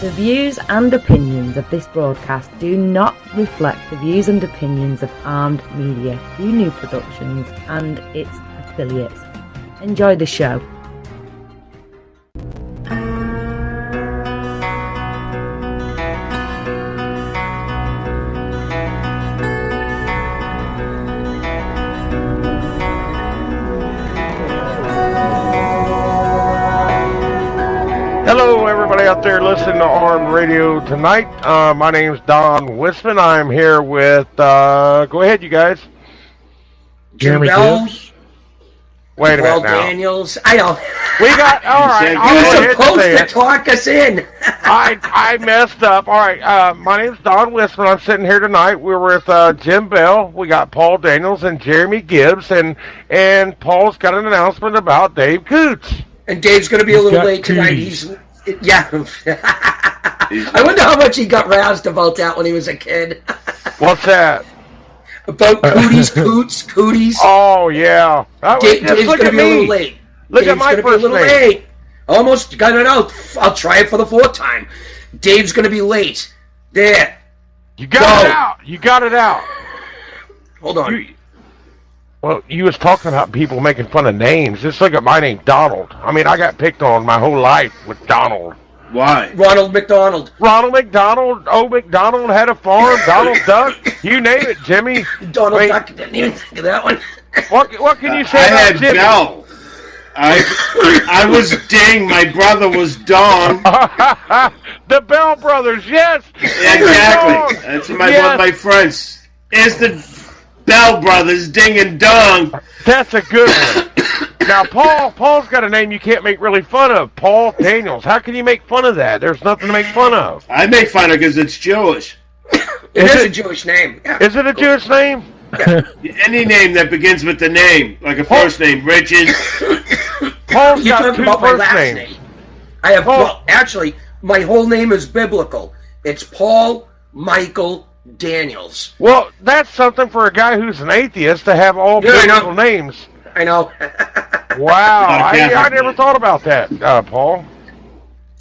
The views and opinions of this broadcast do not reflect the views and opinions of Armed Media, UNU Productions, and its affiliates. Enjoy the show. Hello, everybody out there listening to Armed Radio tonight. My name's Don Wisman. I'm here with, go ahead, you guys. Jeremy Gibbs. Wait a minute now. Daniels. I know. We got, all right. You're supposed to talk us in. I messed up. All right, my name's Don Wisman. I'm sitting here tonight. We're with Jim Bell. We got Paul Daniels and Jeremy Gibbs, and Paul's got an announcement about Dave Coots. And Dave's going to be a little late tonight. I wonder how much he got roused about that when he was a kid. What's that? About cooties. Oh, yeah. Dave's going to be a little late. Look at my first name. Late. Almost got it out. I'll try it for the fourth time. Dave's going to be late. There. You got it out. You got it out. Hold on. Well, you was talking about people making fun of names. Just look at my name, Donald. I mean, I got picked on my whole life with Donald. Why? Ronald McDonald. Ronald McDonald. Old McDonald had a farm. Donald Duck. You name it, Jimmy. Donald Duck. Didn't even think of that one. What can you say I about had Jimmy? Bell. I was Ding. My brother was Don. The Bell brothers, yes. Exactly. That's one of my friends. Is the Bell brothers, Ding and Dong. That's a good one. Now, Paul's got a name you can't make really fun of. Paul Daniels. How can you make fun of that? There's nothing to make fun of. I make fun of it because it's Jewish. It is a Jewish name. Yeah. Is it a Jewish name? Yeah. Any name that begins with the name, like a first name, Richard. Paul's You're got talking two about my first last names. name. I have, well, actually, my whole name is biblical. It's Paul Michael Daniels. Well, that's something for a guy who's an atheist to have all biblical names. I know. Wow, I never thought about that, Paul.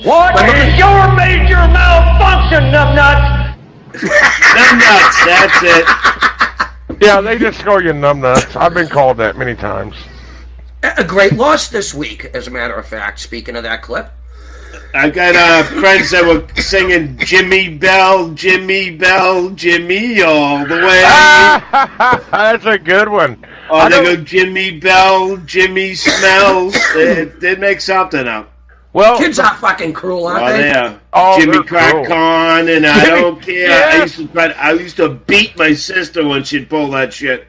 What is your major malfunction, numbnuts? Numbnuts, that's it. Yeah, they just call you numbnuts. I've been called that many times. A great loss this week, as a matter of fact, speaking of that clip. I got friends that were singing Jimmy Bell, Jimmy Bell, Jimmy all the way. That's a good one. Oh, they go Jimmy Bell, Jimmy Smells. They'd make something up. Well, kids are fucking cruel, aren't they? Yeah. Oh, Jimmy Crack Con, and I don't care. Yes. I used to beat my sister when she'd pull that shit.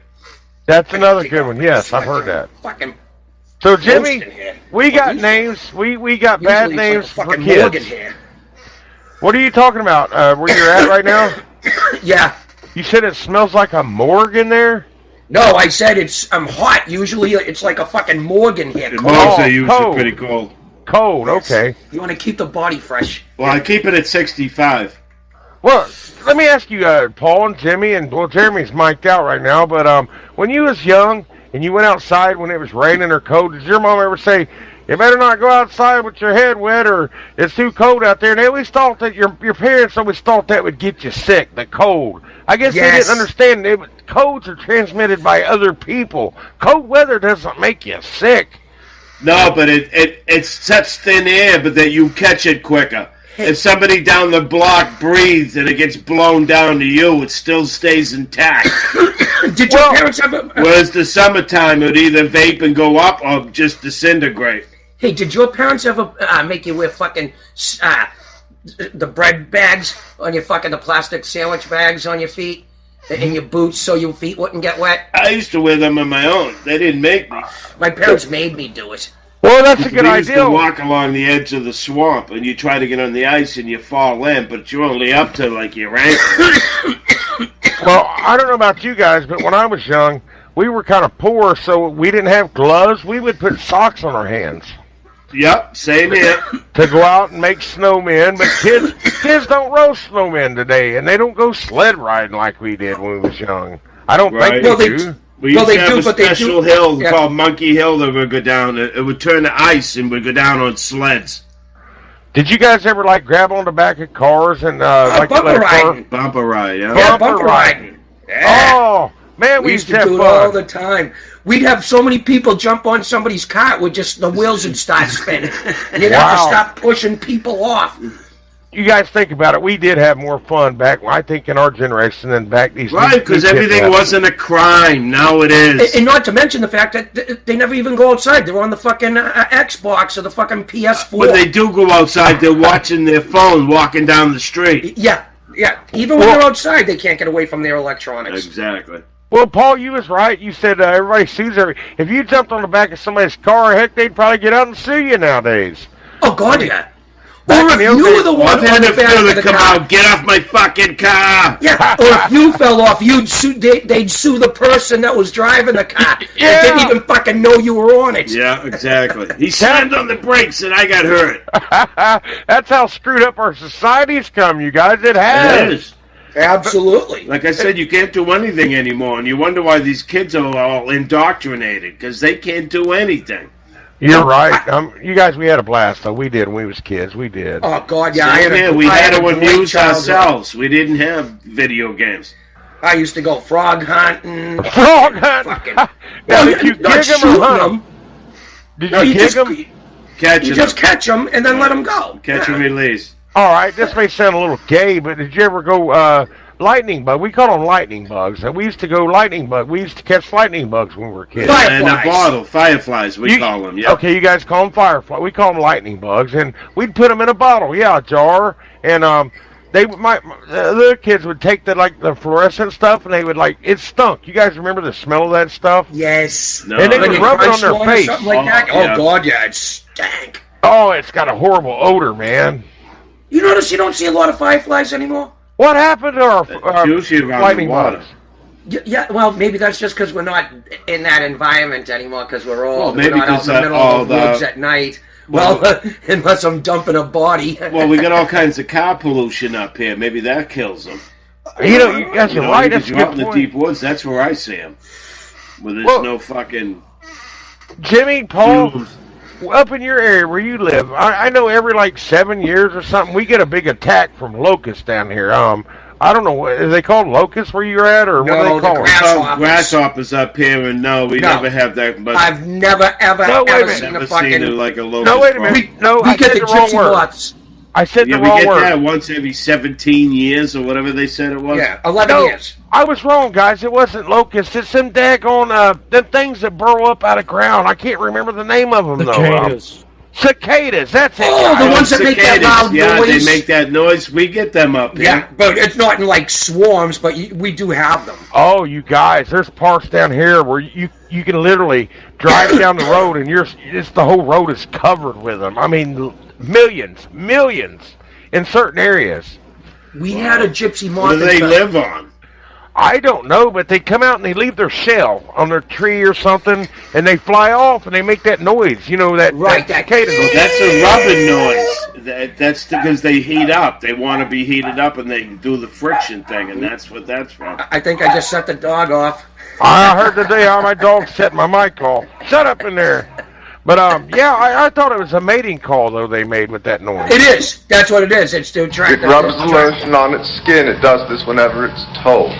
That's another good one. Yes, I've heard that. Fucking. So, Jimmy, we got names. We got bad names for kids. What are you talking about? Where you're at right now? Yeah. You said it smells like a morgue in there? No, I said I'm hot. Usually it's like a fucking morgue in here. Most of you are pretty cold. Cold, okay. You want to keep the body fresh. Well, I keep it at 65. Well, let me ask you, Paul and Jimmy, and well, Jeremy's mic'd out right now, but when you was young and you went outside when it was raining or cold, did your mom ever say, you better not go outside with your head wet or it's too cold out there? And they always thought that your parents always thought that would get you sick, the cold. I guess they didn't understand colds are transmitted by other people. Cold weather doesn't make you sick. No, but it's such thin air, but that you catch it quicker. If somebody down the block breathes and it gets blown down to you, it still stays intact. Did your parents have whereas the summertime, it would either vape and go up or just disintegrate. Hey, did your parents ever make you wear fucking the bread bags on your fucking, the plastic sandwich bags on your feet and your boots so your feet wouldn't get wet? I used to wear them on my own. They didn't make me. My parents made me do it. Well, that's a good idea. We used to walk along the edge of the swamp, and you try to get on the ice, and you fall in, but you're only up to, like, your ankles. Well, I don't know about you guys, but when I was young, we were kind of poor, so we didn't have gloves. We would put socks on our hands. Yep, same here. To go out and make snowmen, but kids don't roast snowmen today, and they don't go sled riding like we did when we was young. I don't think they do. We used to have a special hill called Monkey Hill that would go down. It would turn to ice and would go down on sleds. Did you guys ever like grab on the back of cars and like bumper let a car- riding. Bumper ride, yeah. Yeah, Bumper bumper riding. Oh man, We used to have do it fun. all the time. We'd have so many people jump on somebody's car with just the wheels would start spinning. And you'd have to Wow. stop pushing people off. You guys think about it. We did have more fun back, I think, in our generation than back these. Right, because everything wasn't a crime. Now it is. And not to mention the fact that they never even go outside. They're on the fucking Xbox or the fucking PS4. When they do go outside, they're watching their phone walking down the street. Yeah. Even when they're outside, they can't get away from their electronics. Exactly. Well, Paul, you was right. You said everybody sues If you jumped on the back of somebody's car, heck, they'd probably get out and sue you nowadays. Oh, God, yeah. Back Or in if the old you days, were the one I've on had the the back feel of the to come car. out. Get off my fucking car. Yeah, or if you fell off, they'd sue the person that was driving the car. Yeah. They didn't even fucking know you were on it. Yeah, exactly. He slammed on the brakes and I got hurt. That's how screwed up our society's come, you guys. It It has. is. Absolutely. Like I said, you can't do anything anymore, and you wonder why these kids are all indoctrinated, because they can't do anything. You're right. You guys, we had a blast, though. We did when we was kids. We did. Oh, God, yeah. I We had a to great amuse childhood. ourselves. We didn't have video games. I used to go frog hunting. Frog hunting. Fucking- Now, No, did you not kick them or shooting hunt them. them? Did No, you you kick just, them? you Catching just them. catch them and then let them go. Catch Yeah. and release. All right, this may sound a little gay, but did you ever go lightning bug? We call them lightning bugs. And we used to go lightning bug. We used to catch lightning bugs when we were kids. Fire- And a Fireflies. bottle. Fireflies, we call them. Yeah. Okay, you guys call them firefly. We call them lightning bugs, and we'd put them in a bottle, a jar, and the other kids would take the fluorescent stuff, and they would it stunk. You guys remember the smell of that stuff? Yes. No, And they When would you rub it crunch on their one or face. something like that. Oh, yeah. Oh, God, yeah. It stank. Oh, it's got a horrible odor, man. You notice you don't see a lot of fireflies anymore? What happened to our usually around lightning the water. bugs? Yeah, well, maybe that's just because we're not in that environment anymore because we're old. Well, maybe we're not out in the 'cause middle all of the woods at night. Well, Well, unless I'm dumping a body. Well, we got all kinds of car pollution up here. Maybe that kills them. You guys are right. Because That's a you're good out in the point. deep woods. That's where I see them. Where there's Well- no fucking Jimmy, Paul, fumes. up in your area where you live, I know every 7 years or something, we get a big attack from locusts down here. I don't know, are they called locusts where you're at, or what No, do they the call them? grasshoppers. Grasshoppers up here, and no, we No. never have that. But I've never, ever, No, wait a ever minute. seen never a seen it fucking... like a locust. No, wait a farm. minute. No, We I get said the the wrong gypsy word. moths. I said Yeah, the we wrong get word. that once every 17 years or whatever they said it was. Yeah, 11 No, years. I was wrong, guys. It wasn't locusts. It's them daggone, them things that burrow up out of ground. I can't remember the name of them, though. Cicadas. Cicadas, that's it. Oh, the guys. ones that make that Cicadas. loud Yeah, noise. they make that noise. We get them up here. Yeah, but it's not in swarms, but we do have them. Oh, you guys, there's parts down here where you can literally drive down the road and the whole road is covered with them. I mean, millions in certain areas. We had a gypsy moth. What do they live on? I don't know, but they come out and they leave their shell on their tree or something, and they fly off and they make that noise. You know that Right, that that- cicada noise. That's a rubbing noise. That's because they heat up. They want to be heated up, and they do the friction thing, and that's what that's from. I think I just set the dog off. I heard today how my dog set my mic off. Shut up in there. But yeah, I thought it was a mating call though they made with that noise. It is. That's what it is. It's to attract. It rubs the lotion on its skin. It does this whenever it's told.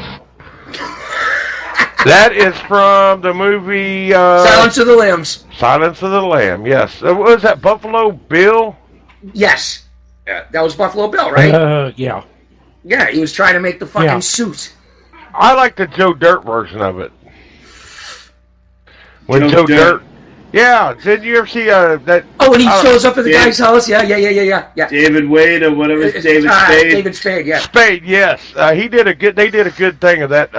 That is from the movie Silence of the Lambs. Silence of the Lamb. Yes, what was that? Buffalo Bill? Yes. That was Buffalo Bill, right? Yeah. Yeah, he was trying to make the fucking Yeah. suit. I like the Joe Dirt version of it. When Joe Joe Dirt. Dirt. Yeah, did you ever see that? Oh, and he I don't- shows up at the Yeah. guy's house. Yeah. David Wade or whatever. It's David Spade. David Spade. Yeah. Spade, yes, he did a good. They did a good thing of that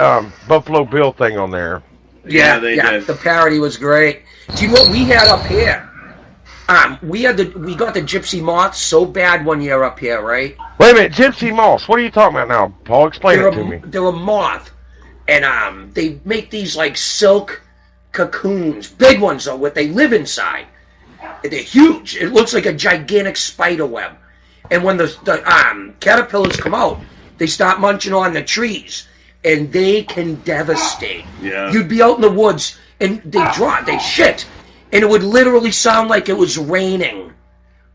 Buffalo Bill thing on there. Yeah, they did. The parody was great. Do you know what we had up here? We got the gypsy moths so bad one year up here, right? Wait a minute, Gypsy Moss. What are you talking about now, Paul? Explain it to me. They're a moth, and they make these silk cocoons, big ones though, what they live inside. They're huge. It looks like a gigantic spider web. And when the caterpillars come out, they start munching on the trees, and they can devastate. Yeah. You'd be out in the woods, and they shit, and it would literally sound like it was raining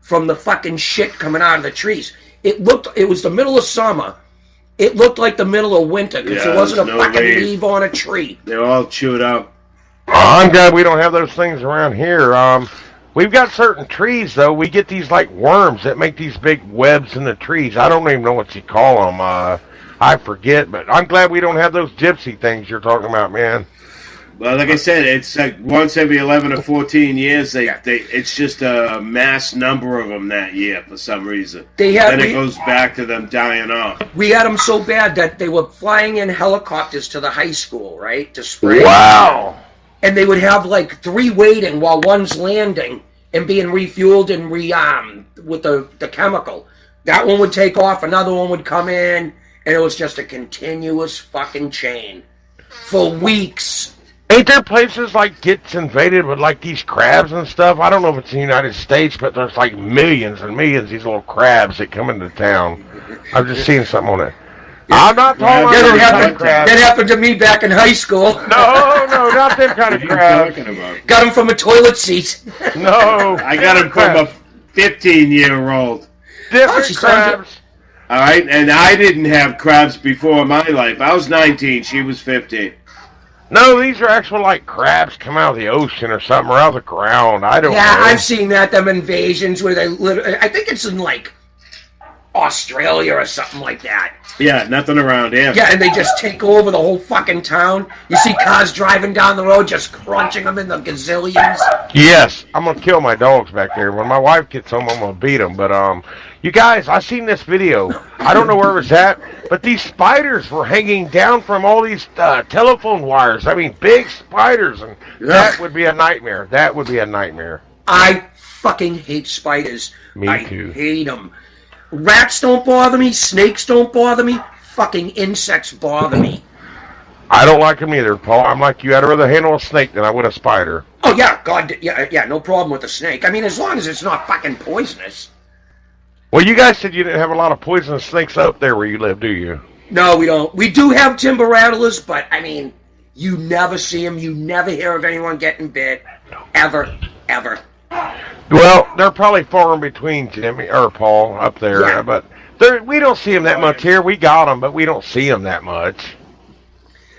from the fucking shit coming out of the trees. It was the middle of summer. It looked like the middle of winter because there wasn't a fucking leaf on a tree. They're all chewed up. I'm glad we don't have those things around here. We've got certain trees, though. We get these, like, worms that make these big webs in the trees. I don't even know what you call them. I forget, but I'm glad we don't have those gypsy things you're talking about, man. Well, like I said, it's like once every 11 or 14 years. It's just a mass number of them that year for some reason. Then it goes back to them dying off. We had them so bad that they were flying in helicopters to the high school, right, to spray. Wow. And they would have like 3 waiting while one's landing and being refueled and with the chemical. That one would take off, another one would come in, and it was just a continuous fucking chain for weeks. Ain't there places like gets invaded with like these crabs and stuff? I don't know if it's in the United States, but there's like millions and millions of these little crabs that come into town. I've just seen something on it. I'm not talking about those kind of crabs. That happened to me back in high school. No, not them kind of crabs. Got them from a toilet seat. No. I got them from a 15-year-old. Different crabs. All right, and I didn't have crabs before my life. I was 19. She was 15. No, these are actual, like, crabs come out of the ocean or something, or out of the ground. I don't know. Yeah, I've seen that, them invasions where they literally, I think it's in, like, Australia or something like that. Yeah, nothing around here. Yeah, and they just take over the whole fucking town. You see cars driving down the road just crunching them in the gazillions. Yes, I'm going to kill my dogs back there. When my wife gets home, I'm going to beat them. But, you guys, I seen this video. I don't know where it was at, but these spiders were hanging down from all these telephone wires. I mean, big spiders, and that would be a nightmare. That would be a nightmare. I fucking hate spiders. Me too. I hate them. Rats don't bother me. Snakes don't bother me. Fucking insects bother me. I don't like them either, Paul. I'm like you. I'd rather handle a snake than I would a spider. Oh, yeah. God, yeah, no problem with the snake. I mean, as long as it's not fucking poisonous. Well, you guys said you didn't have a lot of poisonous snakes up there where you live, do you? No, we don't. We do have timber rattlers, but, I mean, you never see them. You never hear of anyone getting bit. Ever. Well, they're probably far in between, Jimmy or Paul, up there. Yeah. But we don't see them that much here. We got them, but we don't see them that much.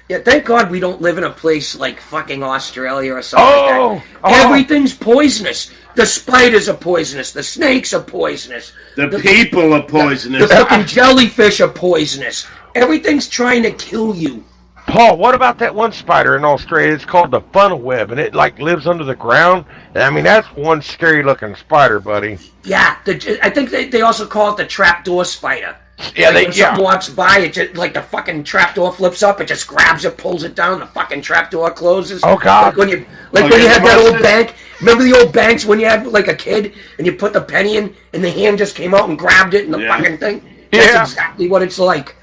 Yeah, thank God we don't live in a place like fucking Australia or something like that. Oh. Everything's poisonous. The spiders are poisonous. The snakes are poisonous. The people are poisonous. The fucking jellyfish are poisonous. Everything's trying to kill you. Paul, what about that one spider in Australia? It's called the funnel web, and it like lives under the ground. I mean, that's one scary looking spider, buddy. Yeah, I think they also call it the trapdoor spider. Yeah, when someone walks by, it just, like the fucking trapdoor flips up, it just grabs it, pulls it down, the fucking trapdoor closes. Oh God! Like when you had that old bank. Remember the old banks when you had like a kid and you put the penny in and the hand just came out and grabbed it and the fucking thing. That's exactly what it's like.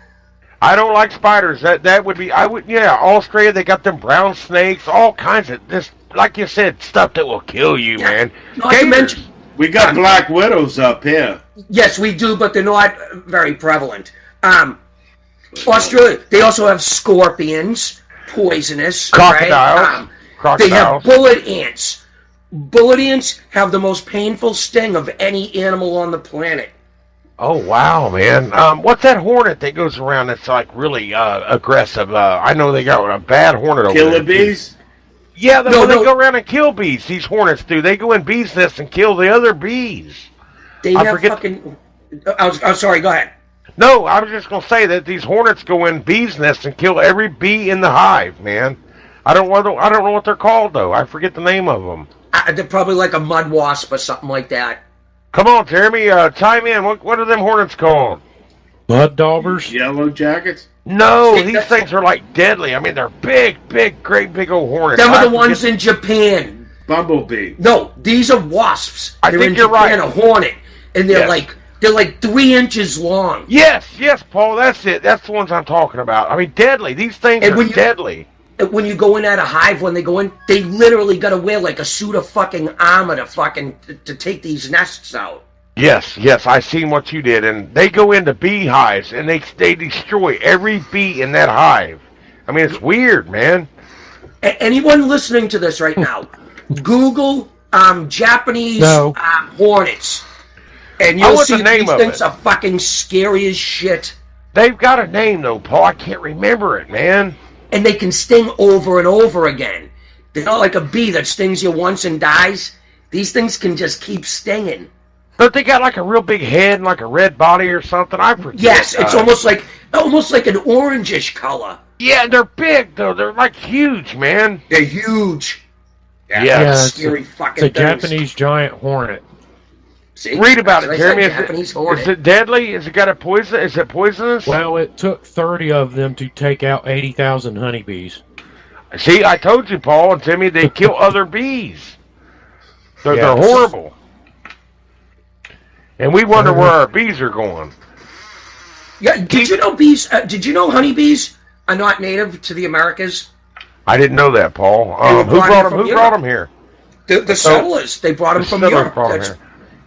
I don't like spiders. That would be. Australia, they got them brown snakes, all kinds of this, like you said, stuff that will kill you, man. Not to mention, we got black widows up here. Yes, we do, but they're not very prevalent. Australia, they also have scorpions, poisonous. Crocodiles. Right? They have bullet ants. Bullet ants have the most painful sting of any animal on the planet. Oh, wow, man. What's that hornet that goes around that's, like, really aggressive? I know they got a bad hornet over there. Killer bees? Yeah, they go around and kill bees. These hornets do. They go in bees' nests and kill the other bees. They have fucking... I'm sorry, go ahead. No, I was just going to say that these hornets go in bees' nests and kill every bee in the hive, man. I don't know what they're called, though. I forget the name of them. They're probably like a mud wasp or something like that. Come on, Jeremy, chime in. What are them hornets called? Mud daubers? Yellow jackets? No, these things are like deadly. I mean, they're big, great big old hornets. Them are the ones in Japan. Bumblebee. No, these are wasps. I think you're right. A hornet, and they're like 3 inches long. Yes, Paul, that's it. That's the ones I'm talking about. I mean, deadly. These things are deadly. When you go in at a hive, when they go in, they literally got to wear like a suit of fucking armor to take these nests out. Yes, I seen what you did, and they go into beehives and they destroy every bee in that hive. I mean, it's weird, man. Anyone listening to this right now, Google Japanese hornets. And I you'll want see the name these of things it. are fucking scary as shit. They've got a name though, Paul. I can't remember it, man. And they can sting over and over again. They're not like a bee that stings you once and dies. These things can just keep stinging. But they got like a real big head and like a red body or something. I forget. Yes, it's almost like an orangish color. Yeah, they're big though. They're like huge, man. They're huge. Yeah. it's Scary it's fucking a things. Japanese giant hornet. See? Read about it, That's what I Jeremy. said, Japanese hornet. Is it deadly? Is it got a poison? Is it poisonous? Well, it took 30 of them to take out 80,000 honeybees. See, I told you, Paul and Timmy, they kill other bees. They're Yes. horrible. And we wonder where our bees are going. Yeah, did you know bees? Did you know honeybees are not native to the Americas? I didn't know that, Paul. They were Who brought brought in them? from Who Europe. brought them here? The settlers, they brought them The from settlers Europe. brought 'em here.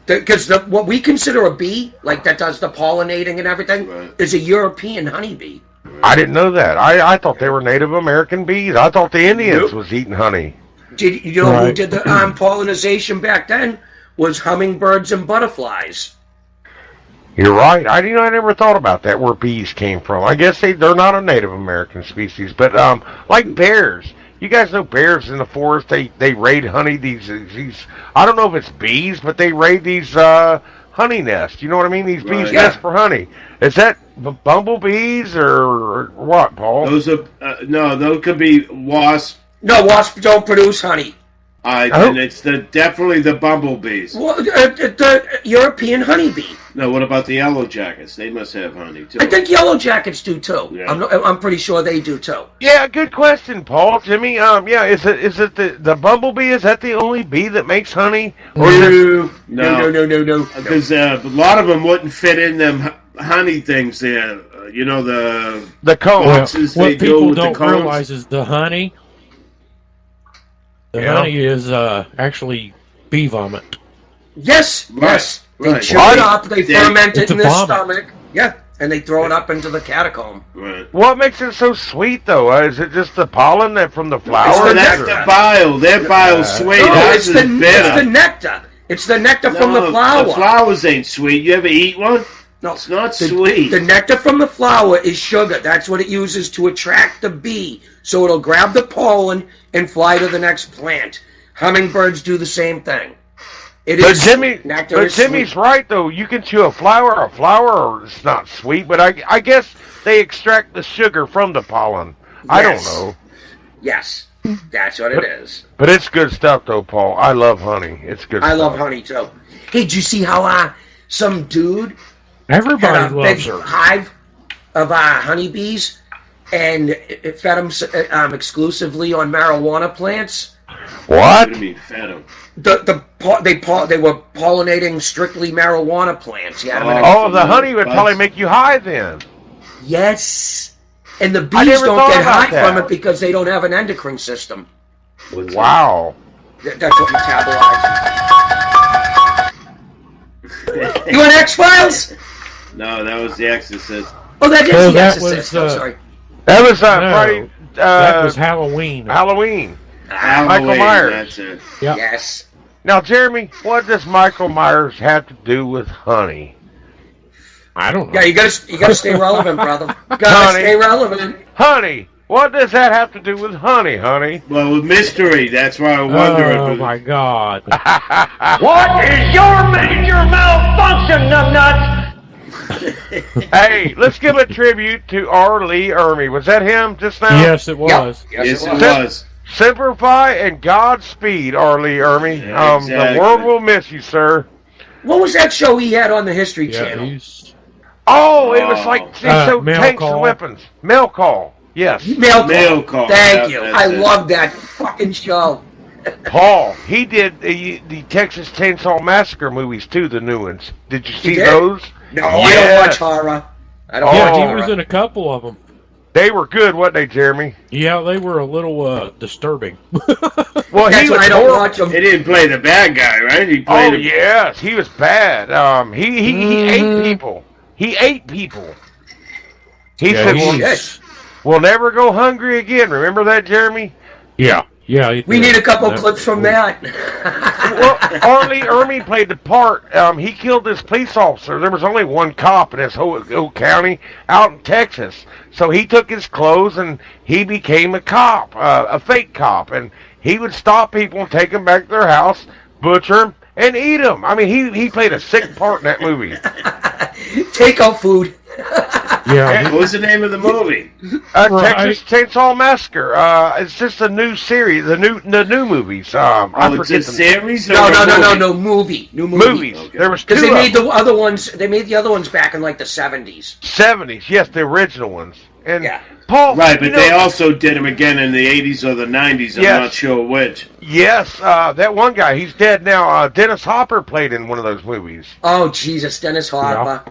Because what we consider a bee, like that does the pollinating and everything, Right. is a European honeybee. I didn't know that. I thought they were Native American bees. I thought the Indians was eating honey. Did you know who Right. did the pollination back then? Was hummingbirds and butterflies. You're right. I never thought about that, where bees came from. I guess they're not a Native American species, but like bears. You guys know bears in the forest. They raid honey. These I don't know if it's bees, but they raid these honey nests. You know what I mean? These bees Right. nest for honey. Is that bumblebees or what, Paul? Those are no, those could be wasps. No, wasps don't produce honey. And it's definitely the bumblebees. Well, the European honeybee. No, what about the yellow jackets? They must have honey too. I think yellow jackets do too. Yeah. I'm pretty sure they do too. Yeah, good question, Paul. Jimmy, yeah, is it the bumblebee? Is that the only bee that makes honey? Or is it, No. Because a lot of them wouldn't fit in them honey things there. You know the cone? Well, boxes they what do people with the don't cones? realize is the honey. The Yeah. honey is actually bee vomit. Yes, Right, yes. They right. chew Why? it up, they ferment it It's in a their vomit. stomach. Yeah, and they throw it up into the catacomb. Right. What makes it so sweet, though? Is it just the pollen that from the It's flowers? the That's nectar. the bile. Their bile's sweet. No, Ours it's is the bitter. nectar. It's the nectar from the No, flower. The flowers ain't sweet. You ever eat one? No, It's not sweet. The nectar from the flower is sugar. That's what it uses to attract the bee. So it'll grab the pollen and fly to the next plant. Hummingbirds do the same thing. It But is Jimmy, nectar but is Jimmy's sweet. right though. You can chew a flower, it's not sweet. But I guess they extract the sugar from the pollen. I don't Yes. know, Yes, that's what it is. but it's good stuff though, Paul. I love honey. It's good. I stuff. love honey too. Hey, did you see how some dude had Everybody a big loves her. hive of honeybees and it fed them exclusively on marijuana plants? What? What do you mean, fed 'em? They were pollinating strictly marijuana plants. You had 'em in a- Oh, the honey would Buds. probably make you high then. Yes, and the I bees never don't thought get about high from that. it because they don't have an endocrine system. What's Wow. That's what metabolize. You want X Files? that? No, that was The Exorcist. Oh, that is Oh, the that Exorcist. was, I'm sorry. That was No, Friday. That was Halloween. Halloween. Halloween, Michael Myers. That's it. Yep. Yes. Now, Jeremy, what does Michael Myers have to do with honey? I don't know. Yeah, you gotta stay relevant, brother. You gotta Honey. stay relevant. Honey. What does that have to do with honey, honey? Well, with mystery, that's why I wonder Oh if my God! What is your major malfunction, numbnuts? Hey, let's give a tribute to R. Lee Ermey. Was that him just now? Yes, it was. Yes, it was. was. Simplify and Godspeed, R. Lee Ermey. Yeah, The exactly. world will miss you, sir. What was that show he had on the History Yeah, Channel? he's Oh, it was like so Mail tanks Call. and weapons. Mail call. Yes. Mail Call. Call. Thank Yeah, you. that's I it. love that fucking show. Paul, he did the Texas Chainsaw Massacre movies too, the new ones. Did you see did? those? No, I Yes. don't watch horror. I don't yeah, watch he horror. was in a couple of them. They were good, weren't they, Jeremy? Yeah, they were a little disturbing. Well, That's he why was I don't more- watch them. He didn't play the bad guy, right? He Oh played. yes, he was bad. He ate people. He ate people. He Yeah, said, he's- "We'll never go hungry again." Remember that, Jeremy? yeah. Yeah, We need a couple clips from that. Well, Arlie Ermey played the part. He killed this police officer. There was only one cop in this whole county out in Texas. So he took his clothes and he became a cop, a fake cop. And he would stop people and take them back to their house, butcher them, and eat them. I mean, he played a sick part in that movie. Takeout food. Yeah, What was the name of the movie? Texas Chainsaw Massacre. It's just a new series, the new movies. I It's forget a series? Or No, movie. New movies. Okay. There was two. Because they made the other ones. They made the other ones back in like the 70s. 70s, yes, the original ones. And Yeah. Paul, Right, but you know, they also did them again in the 80s or the 90s. I'm Yes. not sure which. yes, that one guy, he's dead now. Dennis Hopper played in one of those movies. Oh Jesus, Dennis Hopper.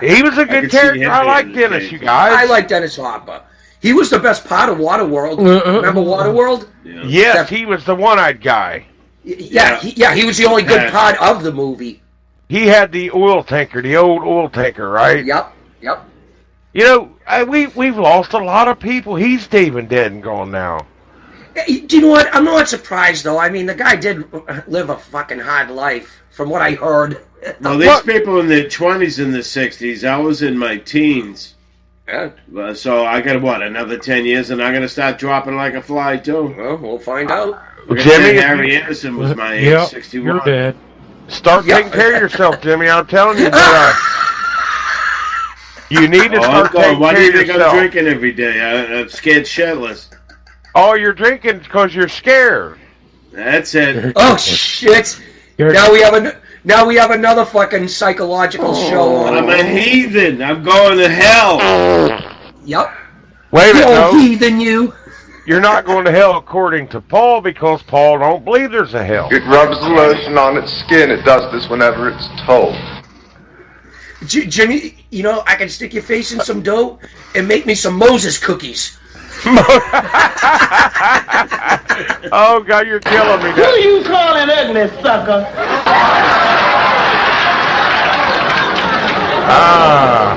He was a good could see character. him I being like the Dennis, same. you guys. I like Dennis Hopper. He was the best part of Waterworld. Remember Waterworld? Yes, he was the one-eyed guy. Yeah, he was the only good Yeah. part of the movie. He had the oil tanker, the old oil tanker, right? Yep. You know, we've lost a lot of people. He's even dead and gone now. Do you know what? I'm not surprised though. I mean, the guy did live a fucking hard life, from what I heard. Well, these people in their 20s and the 60s, I was in my teens. Yeah. So I got, another 10 years, and I'm going to start dropping like a fly, too. Well, we'll find out. Jimmy, if Harry Anderson was my age, yep, 61. you're dead. Start taking care of yourself, Jimmy. I'm telling you, you need to start taking Why do care you of think yourself. I'm drinking every day? I'm scared shitless. Oh, you're drinking because you're scared. That's it. Oh shit! Now we have another fucking psychological show on. I'm a heathen. I'm going to hell. Yep. Wait a minute, You no. heathen, you. You're not going to hell according to Paul because Paul don't believe there's a hell. It rubs the lotion on its skin. It does this whenever it's told. Jimmy, you know, I can stick your face in some dough and make me some Moses cookies. Oh, God, you're killing me. Who you calling ugly, sucker?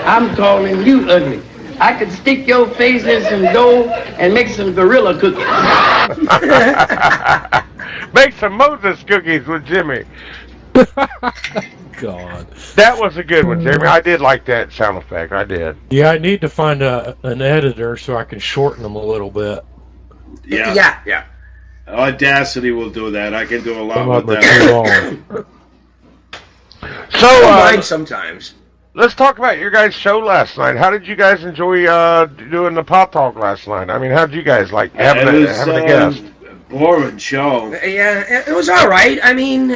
I'm calling you ugly. I could stick your face in some dough and make some gorilla cookies. Make some Moses cookies with Jimmy. God. That was a good one, Jimmy. I did like that sound effect. I did. Yeah, I need to find an editor so I can shorten them a little bit. Yeah. Audacity will do that. I can do a lot Some with of them are that. too long. So, I don't mind sometimes. let's talk about your guys' show last night. How did you guys enjoy doing the pop talk last night? I mean, how did you guys like having a guest? Boring show. Yeah, it was all right. I mean,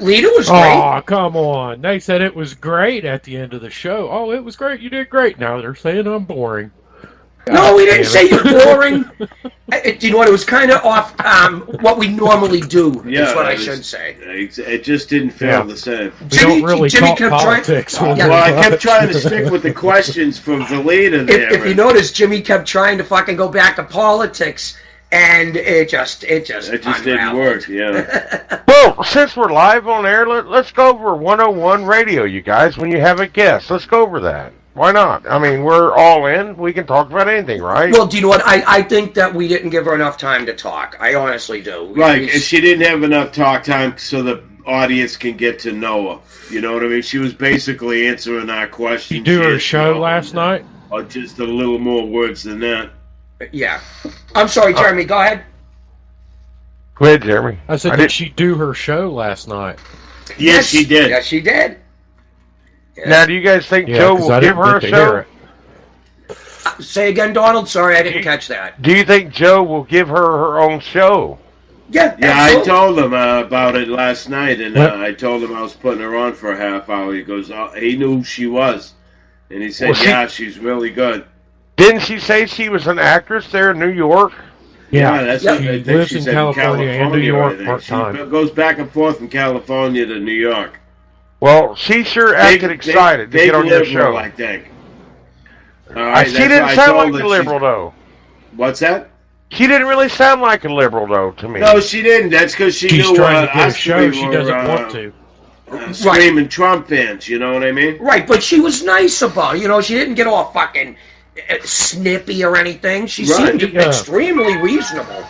Lita was great. Oh, come on. They said it was great at the end of the show. Oh, it was great. You did great. Now they're saying I'm boring. No, we didn't damn say it. you're boring. Do you know what? It was kind of off what we normally do, is what I should say. It just didn't feel Yeah. the same. We don't really talk kept trying- politics. Yeah. Well, I kept trying to stick with the questions from Velita there. If you notice, Jimmy kept trying to fucking go back to politics, and it just it just didn't unraveled. work, yeah. Well, since we're live on air, let's go over 101 radio, you guys. When you have a guest, let's go over that. Why not? I mean, we're all in. We can talk about anything, right? Well, do you know what? I think that we didn't give her enough time to talk. I honestly do. Right, and she didn't have enough talk time so the audience can get to know her. You know what I mean? She was basically answering our questions. You do her She show had, last night? Or just a little more words than that. Yeah. I'm sorry, Jeremy. Go ahead. Go ahead, Jeremy. I said, did she do her show last night? Yes, she did. Yes, she did. Yeah. Now, do you guys think Yeah, Joe 'cause will I give didn't her a get to hear show? it. Say again, Donald. Sorry, I didn't catch that. Do you think Joe will give her her own show? Yeah, Yeah, absolutely. I told him about it last night, and What? I told him I was putting her on for a half hour. He goes, he knew who she was. And he said, Well, yeah, she's really good. Didn't she say she was an actress there in New York? Yeah, that's Yep. what I She think lives she in said California and New York I think. part-time. She goes back and forth from California to New York. Well, she sure acted excited to get on your liberal, show. I think. All right, She that's didn't why I sound told like her a liberal, though. What's that? She didn't really sound like a liberal, though, to me. No, she didn't. That's because she She's knew trying to get a us show. three She were, doesn't want to. Screaming Trump fans, you know what I mean? Right, but she was nice about it. You know, she didn't get all fucking snippy or anything. She Right. seemed Yeah. extremely reasonable.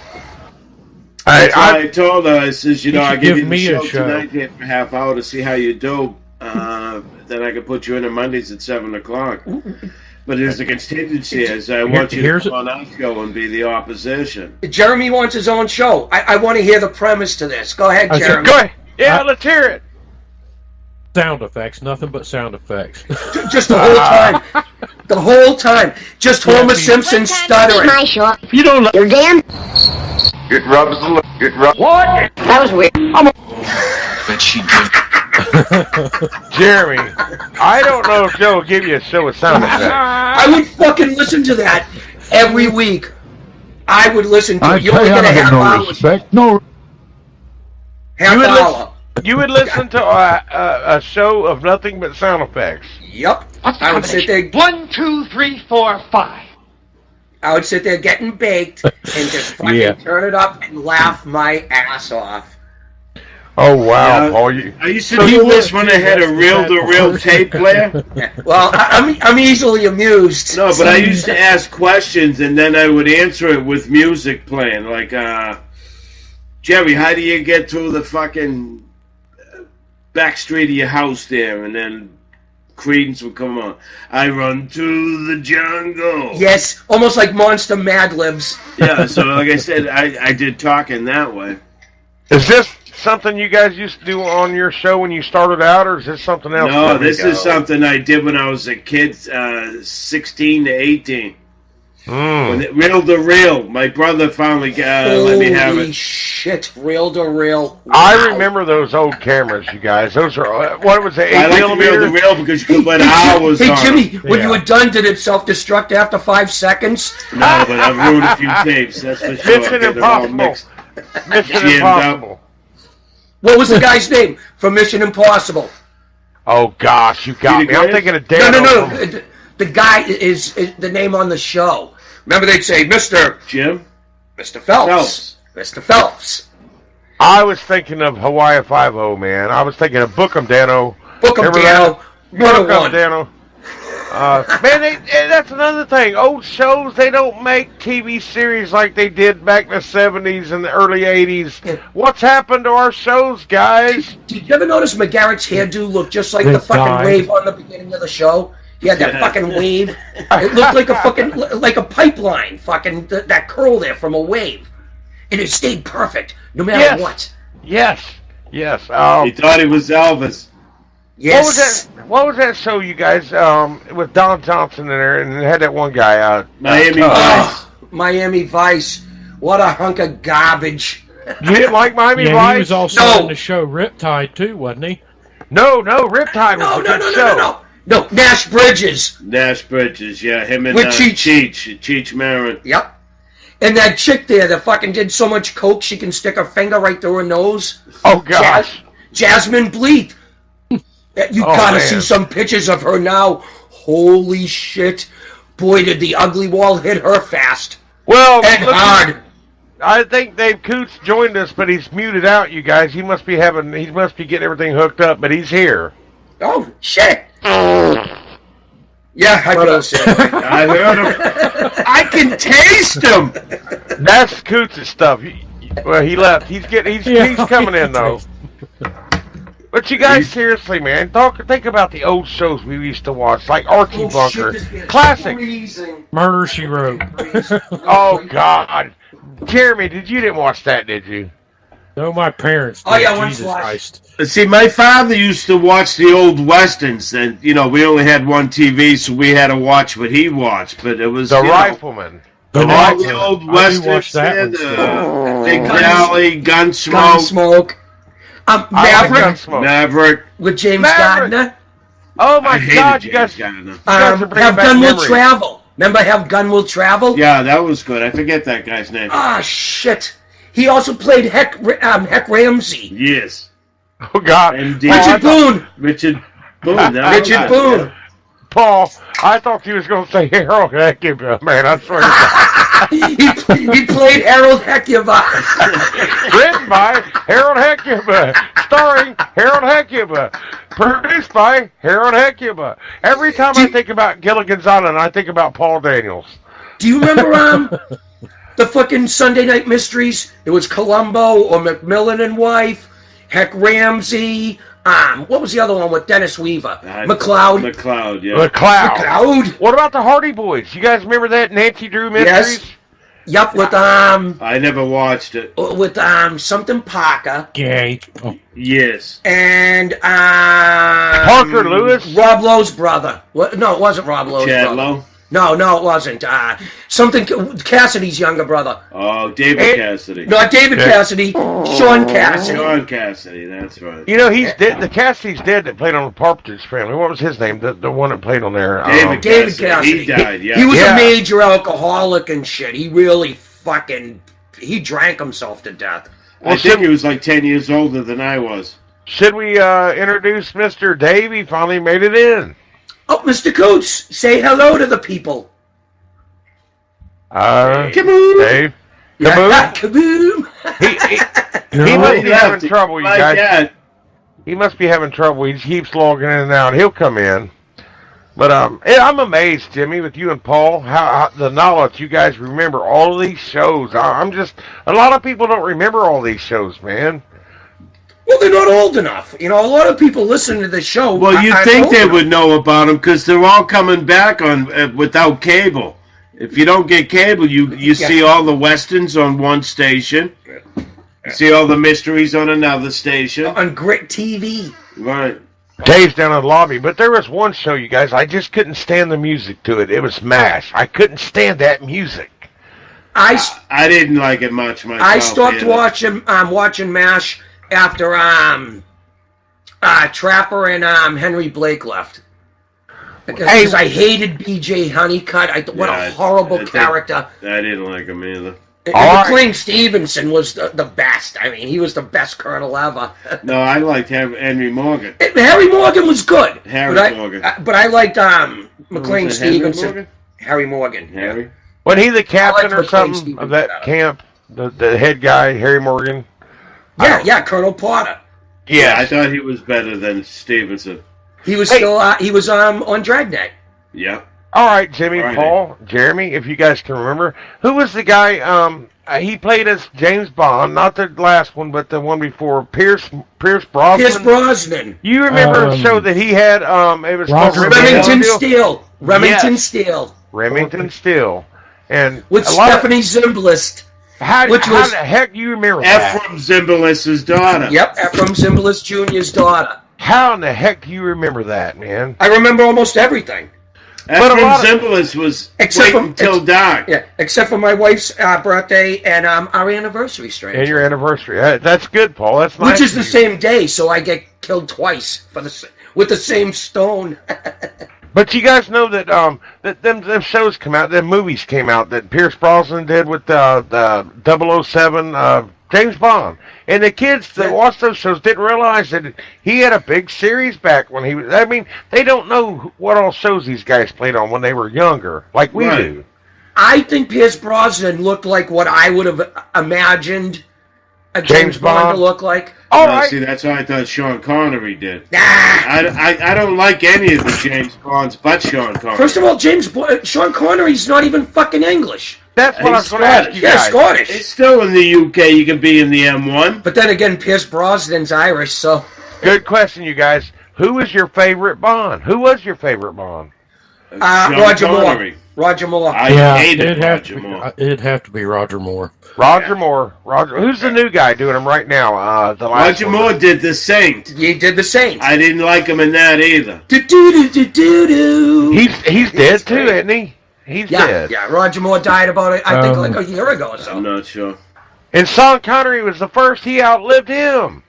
That's why I told her, I says, You I should give give you the me a show show. tonight here for a half hour to see how you do. Then I can put you in on Mondays at 7 o'clock. But there's a contingency as I want you to come on our show and be the opposition. Jeremy wants his own show. I want to hear the premise to this. Go ahead, Jeremy. Go ahead. Yeah, let's hear it. Sound effects, nothing but sound effects. Just the whole time. The whole time. Just Homer Simpson stuttering. My show. You don't like You're damn. it rubs the it rubs. What? That was weird. But she did. Jeremy, I don't know if Joe will give you a show with sound effects. I would fucking listen to that every week. I would listen to it. You only get a half hour. Respect. No. Half hour. You would listen to a show of nothing but sound effects. Yep. I would sit there. 1, 2, 3, 4, 5. I would sit there getting baked and just fucking turn it up and laugh my ass off. Oh wow, Yeah. Paul! I used to do this when I had a reel-to-reel tape player. Well, I'm easily amused. No, but I used to ask questions and then I would answer it with music playing. Like, Jerry, how do you get through the fucking back street of your house there? And then Creedence would come on. I run to the jungle. Yes, almost like Monster Mad Libs. Yeah, so like I said, I did talking that way. Is this something you guys used to do on your show when you started out, or is this something else? No, this is something I did when I was a kid, 16 to 18. Reel to reel. My brother finally let me have Holy it. shit, reel to reel. Wow. I remember those old cameras, you guys. Those are what was it? 8 I like the reel millimeter. to reel because you could let hours Hey, on Jimmy, it. when you were done, did it self-destruct after 5 seconds? No, but I've ruined a few tapes. That's for sure. Mission Get it all Impossible. mixed. Mission Jammed Impossible. What was the guy's name for Mission Impossible? Oh gosh, you got Peter me. I'm Griffin? thinking of Dan. No. The guy is the name on the show. Remember, they'd say, Mr. Phelps. Mr. Phelps. I was thinking of Hawaii Five-0, man. I was thinking of Book 'em, Dano. Book 'em, Remember Dano. that? Book 'em, 101. Dano. Man, that's another thing. Old shows, they don't make TV series like they did back in the 70s and the early 80s. What's happened to our shows, guys? Did you ever notice McGarrett's hairdo looked just like the fucking wave on the beginning of the show? He had that fucking wave. It looked like a fucking, like a pipeline, fucking, that curl there from a wave. And it stayed perfect, no matter what. Yes. He thought he was Elvis. Yes. What was that show, you guys, with Don Johnson in there, and it had that one guy, Miami Vice. Miami Vice. What a hunk of garbage. You didn't like Miami Yeah, Vice? he was also on the show Riptide too, wasn't he? No, Riptide was a good show. No, Nash Bridges. Nash Bridges, yeah. Him and With Cheech. Cheech Marin. Yep. And that chick there that fucking did so much coke she can stick her finger right through her nose. Oh, gosh. Jasmine Bleeth. You gotta see some pictures of her now. Holy shit. Boy, did the ugly wall hit her fast. Well, and hard. I think Dave Coots joined us, but he's muted out, you guys. He must be getting everything hooked up, but he's here. Oh, shit. Yeah, I know, sir. I heard him. I can taste him. That's Coots' stuff. He left. He's coming in though. But you guys, seriously, man, think about the old shows we used to watch, like Archie Bunker, classic. Murder, She Wrote. Oh God, Jeremy, you didn't watch that, did you? No, my parents did. Oh, yeah, Jesus Christ. See, my father used to watch the old westerns, and we only had one TV, so we had to watch what he watched. But it was The Rifleman. The old westerns, the Big Valley, Gunsmoke. Maverick with James Gardner. Oh my God, you guys! Have Gun Will Travel. Remember, Have Gun Will Travel? Yeah, that was good. I forget that guy's name. Ah, shit. He also played Heck Ramsey. Yes. Oh God. Richard Boone. Richard Boone. Richard Boone. Paul, I thought he was going to say Harold Hecuba. Man, I swear to God. he played Harold Hecuba. Written by Harold Hecuba. Starring Harold Hecuba. Produced by Harold Hecuba. Every time I think about Gilligan's Island, I think about Paul Daniels. Do you remember the fucking Sunday Night Mysteries. It was Columbo or McMillan and Wife, Heck Ramsey. What was the other one with Dennis Weaver? McLeod. McLeod, yeah. McLeod. What about the Hardy Boys? You guys remember that Nancy Drew Mysteries? Yes. Yep, with I never watched it. With something Parker. Gay. Oh. Yes. And Parker Lewis? Rob Lowe's brother. What? No, it wasn't Rob Lowe's Chad brother. Lowe? No, it wasn't. Something Cassidy's younger brother. Oh, David Cassidy. Not David Cassidy. Sean Cassidy. Sean Cassidy, that's right. You know, he's dead. The Cassidy's dead that played on the Partridge Family. What was his name? The one that played on there. David Cassidy. He died, yeah. He was a major alcoholic and shit. He really he drank himself to death. I think he was like 10 years older than I was. Should we introduce Mr. Dave? He finally made it in. Oh, Mr. Coots, say hello to the people. Kaboom! Dave. Yeah, kaboom! He must be having trouble, you guys. He must be having trouble. He keeps logging in and out. He'll come in. But I'm amazed, Jimmy, with you and Paul, how the knowledge you guys remember all of these shows. I'm just, a lot of people don't remember all these shows, man. Well, they're not old enough. You know, a lot of people listen to the show. Well, you'd think they would know about them because they're all coming back on without cable. If you don't get cable, you see all the westerns on one station. You see all the mysteries on another station. On Grit TV. Right. Dave's down in the lobby, but there was one show, you guys, I just couldn't stand the music to it. It was MASH. I couldn't stand that music. I didn't like it much myself. I stopped watching MASH after Trapper and Henry Blake left. Because I hated B.J. Honeycutt. What a horrible character. I didn't like him either. McLean Stevenson was the best. I mean, he was the best colonel ever. No, I liked Henry Morgan. Harry Morgan was good. Morgan. But I liked McLean Stevenson. Harry Morgan. Harry? Wasn't he the captain or something of that camp? The head guy, Harry Morgan? Yeah, Colonel Potter. Yeah, I thought he was better than Stevenson. He was on Dragnet. Yeah. All right, Jimmy, Paul, Jeremy, if you guys can remember, who was the guy? He played as James Bond, not the last one, but the one before. Pierce Brosnan. Pierce Brosnan. You remember a show that he had? It was called Remington Steele. Remington Steele, and with Stephanie Zimbalist. How the heck do you remember that? Ephraim Zimbalist's daughter. Yep, Ephraim Zimbalist Jr.'s daughter. How in the heck do you remember that, man? I remember almost everything. Ephraim Zimbalist was until dark. Yeah, except for my wife's birthday and our anniversary, strange. And your anniversary. That's good, Paul. That's nice. Which is the same day, so I get killed twice with the same stone. But you guys know that that them shows come out, them movies came out that Pierce Brosnan did with the 007 James Bond. And the kids that watched those shows didn't realize that he had a big series back when he was... I mean, they don't know what all shows these guys played on when they were younger, like we do. I think Pierce Brosnan looked like what I would have imagined a James Bond to look like. See, that's how I thought Sean Connery did. I don't like any of the James Bonds but Sean Connery. First of all, Sean Connery's not even fucking English. That's what I was going to ask you guys. Yeah, Scottish. It's still in the UK. You can be in the M1. But then again, Pierce Brosnan's Irish, so... Good question, you guys. Who was your favorite Bond? Who was your favorite Bond? Roger Moore. Roger Moore. I hated Roger Moore. It'd have to be Roger Moore. Roger Moore. Who's the new guy doing him right now? Roger Moore did The Saint. He did The Saint. I didn't like him in that either. He's dead too, isn't he? He's dead. Yeah, Roger Moore died about, I think, like a year ago or so. I'm not sure. And Sean Connery was the first. He outlived him.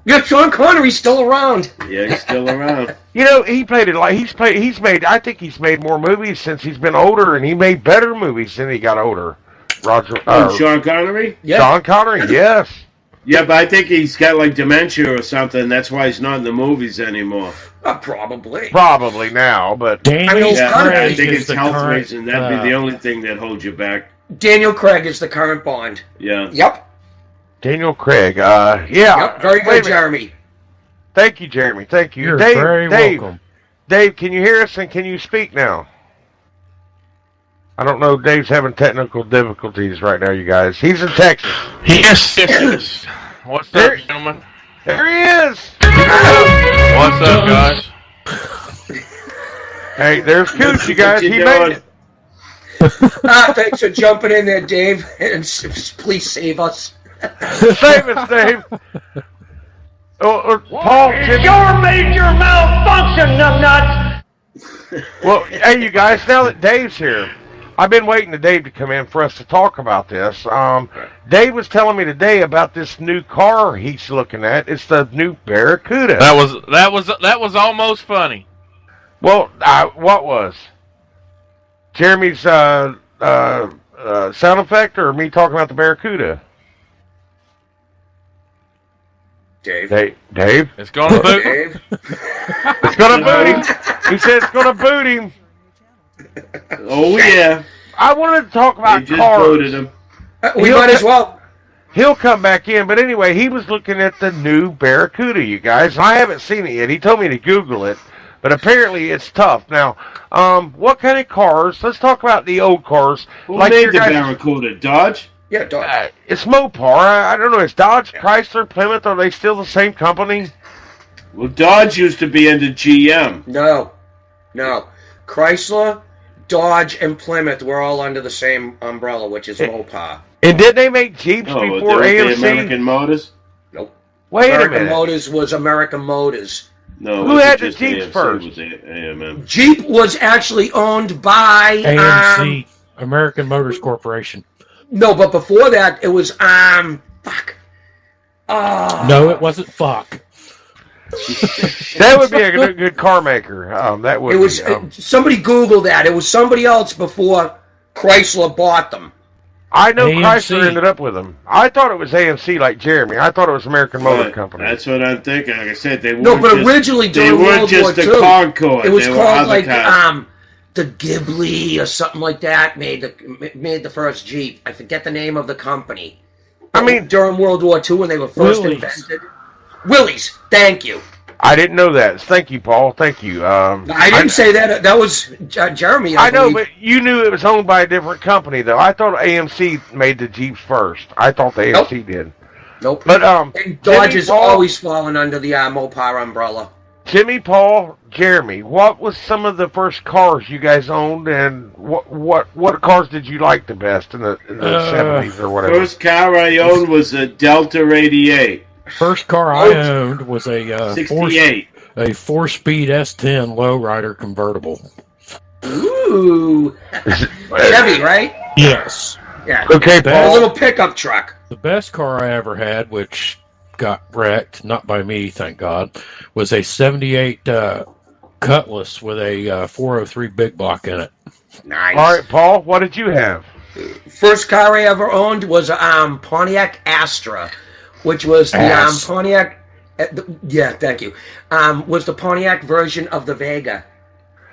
Yeah, Sean Connery's still around. Yeah, he's still around. You know, he played it like I think he's made more movies since he's been older, and he made better movies than he got older. Sean Connery? Yeah. Sean Connery, yes. Yeah, but I think he's got like dementia or something. That's why he's not in the movies anymore. Probably. Probably now, but I think it's health reason. That'd be the only thing that holds you back. Daniel Craig is the current Bond. Yeah. Yep. Daniel Craig. Yeah. Yep. Very good, Jeremy. Thank you, Jeremy. Thank you. You're very welcome. Dave, can you hear us and can you speak now? I don't know. Dave's having technical difficulties right now, you guys. He's in Texas. Yes, yes. What's up, gentlemen? There he is. What's up, guys? Hey, there's Cooch, you guys. What you He made it. Thanks for jumping in there, Dave. And please save us. Save us, Dave. Paul, It's your major malfunction, numbnuts! well, hey, you guys, now that Dave's here, I've been waiting to Dave to come in for us to talk about this. Dave was telling me today about this new car he's looking at. It's the new Barracuda. That was almost funny. Well, what was? Jeremy's sound effect, or me talking about the Barracuda? Dave. Dave? It's gonna boot. Dave. It's gonna boot him. He said it's gonna boot him. Oh, yeah. I wanted to talk They about just cars. voted him. We might as well. He'll come back in, but anyway, he was looking at the new Barracuda, you guys. I haven't seen it yet. He told me to Google it, but apparently it's tough. Now, what kind of cars? Let's talk about the old cars. Who like made your the guys- Barracuda? Dodge? Yeah, Dodge. It's Mopar. I don't know. It's Dodge, Chrysler, Plymouth. Are they still the same company? Well, Dodge used to be under GM. No. Chrysler, Dodge, and Plymouth were all under the same umbrella, which is Mopar. And didn't they make Jeeps Oh, before they were the AMC? American Motors? Nope. Wait a American minute. Motors was American Motors. No. Who it was had the just Jeeps AMC first? was AMM. Jeep was actually owned by AMC, American Motors Corporation. no, but before that it was fuck. Oh. No, it wasn't fuck. That would be a good car maker. That would. It was be, somebody Googled that. It was somebody else before Chrysler bought them. I know AMC. Chrysler ended up with them. I thought it was AMC, like Jeremy. I thought it was American Motor Right, Company. That's what I'm thinking. Like I said, they No, weren't but just, originally they during weren't World just War the II, Concorde. it was they were called like advertised. the Ghibli or something like that. Made the first Jeep. I forget the name of the company. I mean, during World War II when they were first Willys. invented. Willys. Thank you. I didn't know that. Thank you, Paul. Thank you. I didn't say that. That was Jeremy. I know, believe. but you knew it was owned by a different company, though. I thought AMC made the Jeeps first. I thought the AMC did. Nope. But And Dodge Jimmy, has Paul, always fallen under the Mopar umbrella. Jimmy, Paul, Jeremy. What was some of the first cars you guys owned, and what cars did you like the best in the 70s or whatever? First car I owned was a Delta 88. First car I owned was a 68. four-speed S10 lowrider convertible. Ooh. Chevy, right? Yes. Yeah. Okay, A Paul. little pickup truck. The best car I ever had, which got wrecked, not by me, thank God, was a 78 Cutlass with a 403 big block in it. Nice. All right, Paul. What did you have? First car I ever owned was a Pontiac Astra, which was the Pontiac. Yeah, thank you. Was the Pontiac version of the Vega.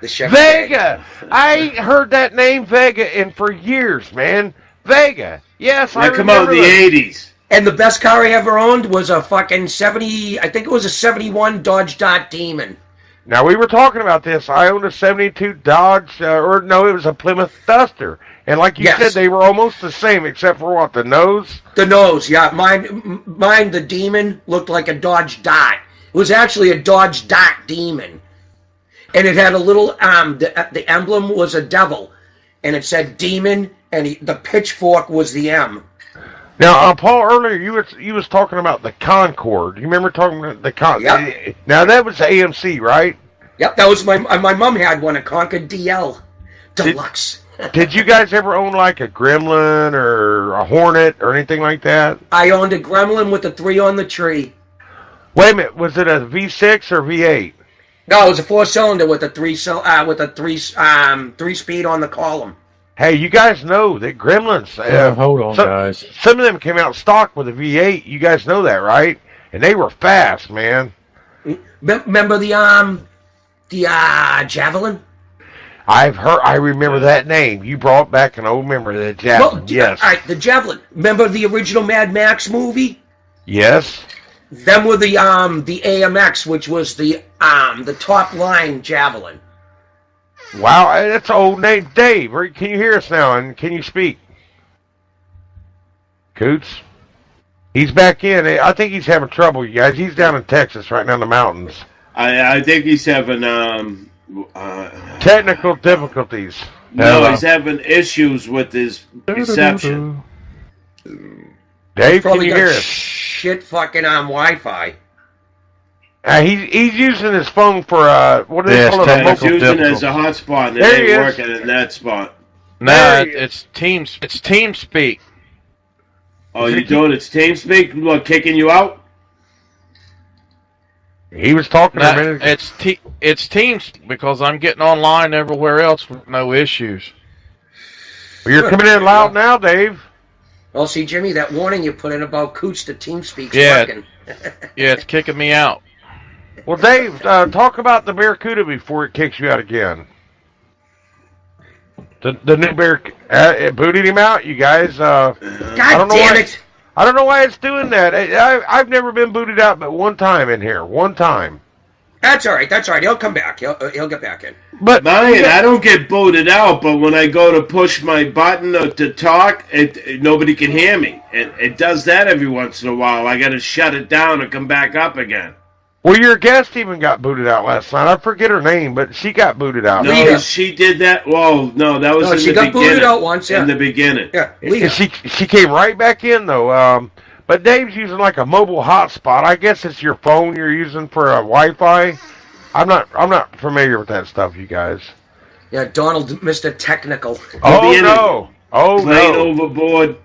The Chevy Vega. I ain't heard that name Vega in for years, man. Vega. Yes, I That come out remember in the that. 80s. And the best car I ever owned was a fucking 70, I think it was a 71 Dodge Dart Demon. Now, we were talking about this. I owned a 72 Dodge, or no, it was a Plymouth Duster. And like you Yes. said, they were almost the same, except for what, the nose? The nose, yeah. Mine, the Demon, looked like a Dodge Dart. It was actually a Dodge Dart Demon. And it had a little, the emblem was a devil. And it said Demon, and the pitchfork was the M. Now, Paul, earlier you was talking about the Concorde. You remember talking about the Concorde? Yep. Now, that was AMC, right? Yep, that was my mom had one, a Concord DL Deluxe. Did you guys ever own like a Gremlin or a Hornet or anything like that? I owned a Gremlin with a 3 on the tree. Wait a minute, was it a V6 or V8? No, it was a 4-cylinder with a 3-speed on the column. Hey, you guys know that Gremlins. Hold on, guys. Some of them came out stock with a V8. You guys know that, right? And they were fast, man. Remember the Javelin? I remember that name. You brought back an old memory of the Javelin. Yes. All right, the Javelin. Remember the original Mad Max movie? Yes. Them were the AMX, which was the top line Javelin. Wow, that's an old name. Dave, can you hear us now? And can you speak? Coots? He's back in. I think he's having trouble, you guys. He's down in Texas, right now in the mountains. I think he's having technical difficulties. No, he's having issues with his reception. Dave, can Probably you got hear us? shit fucking on Wi-Fi. He's using his phone for what do they call it? He's using it as a hotspot, and it ain't working in that spot. No, it's Teams. It's TeamSpeak. Oh, you doing it's TeamSpeak? What, kicking you out? He was talking a minute. It's Teams because I'm getting online everywhere else with no issues. Well, you're coming in loud now, Dave. Well, see, Jimmy, that warning you put in about Coots to TeamSpeak's working. Yeah, it's kicking me out. Well, Dave, talk about the Barracuda before it kicks you out again. The new it booted him out, you guys. God damn it! I don't know why it's doing that. I've never been booted out but one time in here. One time. That's all right. That's all right. He'll come back. He'll get back in. But Ryan, I don't get booted out, but when I go to push my button to talk, nobody can hear me. It does that every once in a while. I got to shut it down and come back up again. Well, your guest even got booted out last night. I forget her name, but she got booted out. No, she did that. Well, no, that was in the beginning. She got booted out once, yeah. In the beginning. Yeah, she came right back in, though. But Dave's using like a mobile hotspot. I guess it's your phone you're using for Wi-Fi. I'm not familiar with that stuff, you guys. Yeah, Donald, Mr. Technical. Oh, no. Oh, Playing no. overboard.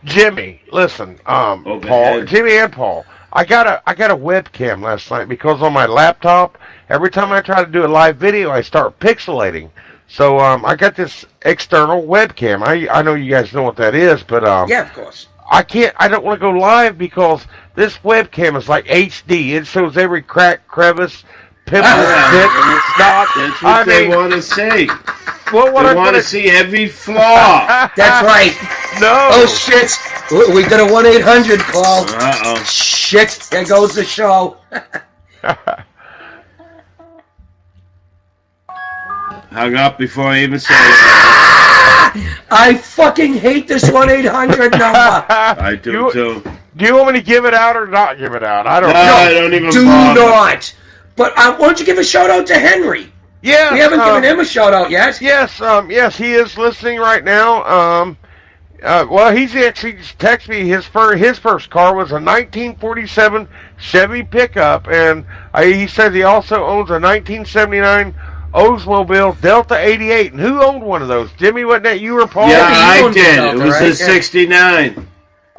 Jimmy, listen, Paul, Jimmy and Paul. I got a webcam last night because on my laptop, every time I try to do a live video, I start pixelating. So I got this external webcam. I know you guys know what that is, but yeah, of course. I don't want to go live because this webcam is like HD. It shows every crack, crevice, pimple, snot. That's what they want to see. Well, they want to see every flaw. That's right. No. Oh, shit. We got a 1-800 call. Uh-oh. Shit. There goes the show. Hung up before I even said it. I fucking hate this 1-800 number. I do, too. Do you want me to give it out or not give it out? I don't know. I don't even Do bother. not. But why don't you give a shout out to Henry? Yeah. We haven't given him a shout out yet. Yes, yes, he is listening right now. Well, he's actually texted me his first car was a 1947 Chevy pickup, and he says he also owns a 1979 Oldsmobile Delta 88. And who owned one of those? Jimmy, wasn't that you or Paul? Yeah, I did. It was a 69.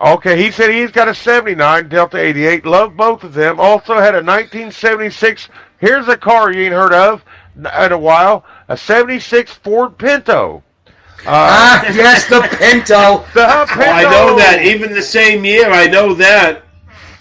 Okay, he said he's got a 79 Delta 88. Loved both of them. Also had a 1976. Here's a car you ain't heard of in a while. A 76 Ford Pinto. Yes, the Pinto. The Pinto. Oh, I know that. Even the same year, I know that.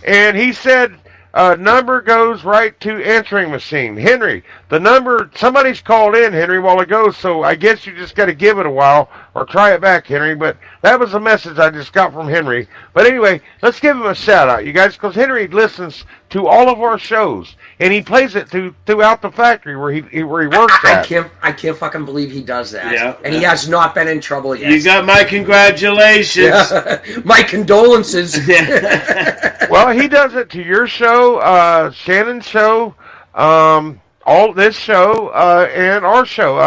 And he said, number goes right to answering machine. Henry, the number, somebody's called in, Henry, while ago, so I guess you just got to give it a while or try it back, Henry. But that was a message I just got from Henry. But anyway, let's give him a shout out, you guys, because Henry listens to all of our shows, and he plays it throughout the factory where he works at. I can't fucking believe he does that. Yeah. And he has not been in trouble yet. You got my congratulations. Yeah. My condolences. Well, he does it to your show, Shannon's show, all this show, and our show.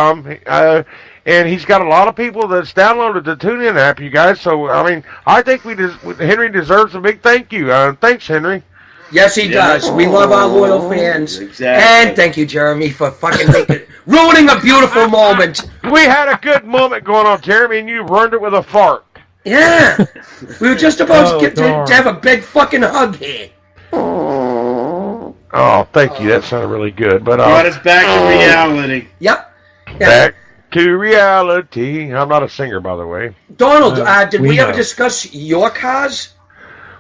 And he's got a lot of people that's downloaded the TuneIn app, you guys. So, I mean, I think Henry deserves a big thank you. Thanks, Henry. Yes, he does. We love our loyal fans. Exactly. And thank you, Jeremy, for fucking ruining a beautiful moment. We had a good moment going on, Jeremy, and you ruined it with a fart. Yeah. We were just about to have a big fucking hug here. Oh, thank you. That sounded really good. But Brought us back to reality. Yep. Back to reality. I'm not a singer, by the way. Donald, did we ever discuss your cars?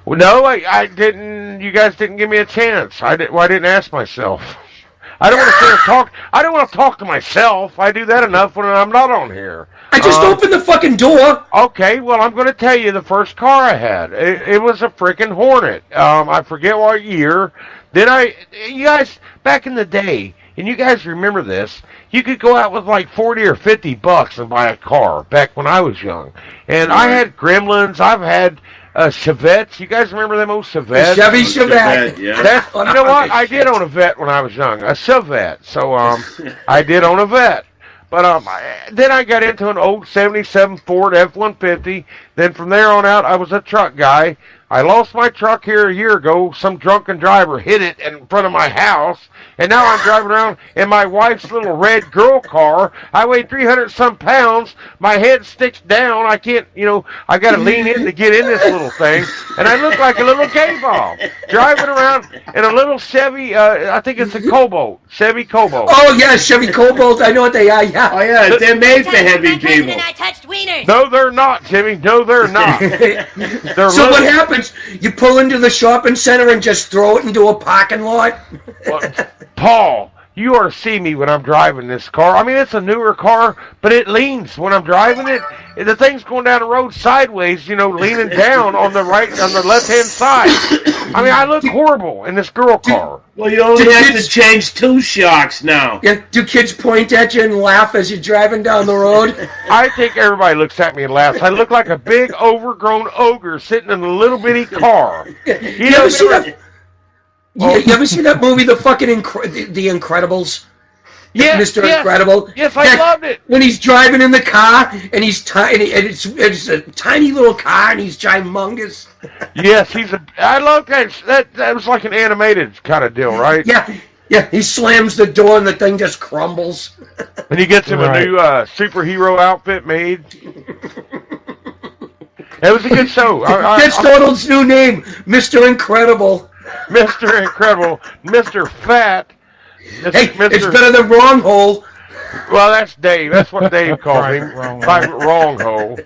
Well, no, I didn't. You guys didn't give me a chance. I didn't ask myself. I don't want to sit and talk. I don't want to talk to myself. I do that enough when I'm not on here. I just opened the fucking door. Okay, well, I'm going to tell you the first car I had. It was a freaking Hornet. I forget what year. You guys, back in the day, and you guys remember this, you could go out with like 40 or 50 bucks and buy a car back when I was young. And I had Gremlins, I've had Chevettes. You guys remember them old Chevettes? Chevy Chevette. Yeah. You know what? I did own a Vet when I was young, a Chevette. So I did own a Vet. But then I got into an old 77 Ford F-150. Then from there on out, I was a truck guy. I lost my truck here a year ago. Some drunken driver hit it in front of my house. And now I'm driving around in my wife's little red girl car. I weigh 300-some pounds. My head sticks down. I can't, I got to lean in to get in this little thing. And I look like a little gay ball driving around in a little Chevy, I think it's a Cobalt. Chevy Cobalt. Oh, yeah, Chevy Cobalt. I know what they are, yeah. Oh, yeah, they're made for heavy people. I touched wieners. No, they're not, Jimmy. No, they're not. They're So what happens? You pull into the shopping center and just throw it into a parking lot? Well, Paul, you ought to see me when I'm driving this car. I mean, it's a newer car, but it leans when I'm driving it. The thing's going down the road sideways, leaning down on the left-hand side. I mean, I look horrible in this girl car. Well, you only have to change 2 shocks now. Yeah, do kids point at you and laugh as you're driving down the road? I think everybody looks at me and laughs. I look like a big, overgrown ogre sitting in a little bitty car. You ever see that? You ever see that movie, The Incredibles? Yeah, Mr. Incredible. Yes, I loved it. When he's driving in the car and he's tiny, and it's a tiny little car and he's humongous. Yes, I love that. That was like an animated kind of deal, right? Yeah. He slams the door and the thing just crumbles. And he gets him a new superhero outfit made. It was a good show. That's Donald's new name, Mr. Incredible. Mr. Incredible, Mr. Fat. Hey, it's better than Wrong Hole. Well, that's Dave. That's what Dave called him. Wrong Hole.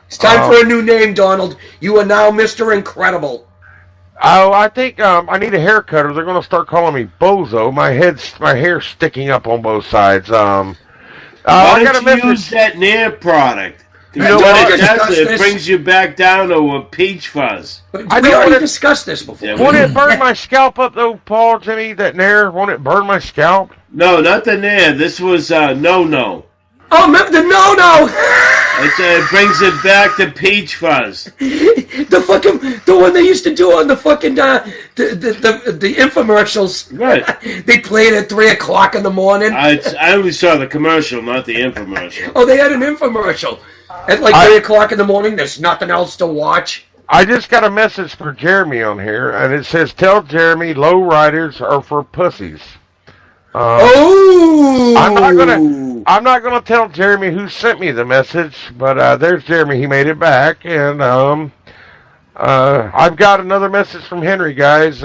It's time for a new name, Donald. You are now Mr. Incredible. Oh, I think I need a haircut, or they're going to start calling me Bozo. My hair's sticking up on both sides. Why don't you use that Nair product? You know what it does? It brings you back down to a peach fuzz. We already discussed this before. Won't it burn my scalp up, though, Paul, Jimmy, that Nair? Won't it burn my scalp? No, not the Nair. This was No-No. Oh, the No-No! It brings it back to peach fuzz. The one they used to do on the fucking the infomercials. Right. They played at 3 o'clock in the morning. I only saw the commercial, not the infomercial. Oh, they had an infomercial at like 3 o'clock in the morning. There's nothing else to watch. I just got a message for Jeremy on here, and it says, "Tell Jeremy low riders are for pussies." I'm not gonna tell Jeremy who sent me the message, but there's Jeremy. He made it back, and I've got another message from Henry, guys.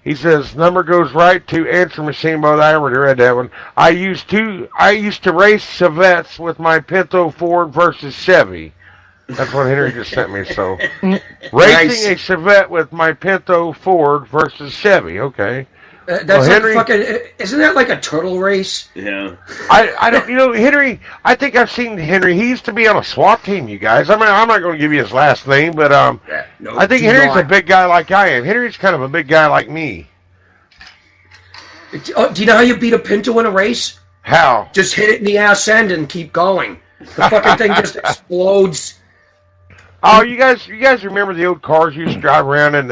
He says number goes right to answer machine. But I already read that one. I used to race Chevettes with my Pinto Ford versus Chevy. That's what Henry just sent me. So racing a Chevette with my Pinto Ford versus Chevy. Okay. That's Henry, like isn't that like a turtle race? Yeah. I don't, Henry, I think I've seen Henry. He used to be on a SWAT team, you guys. I mean, I'm not going to give you his last name, but I think Henry's a big guy like I am. Henry's kind of a big guy like me. Do you know how you beat a Pinto in a race? How? Just hit it in the ass end and keep going. The fucking thing just explodes. Oh, you guys remember the old cars you used to drive around in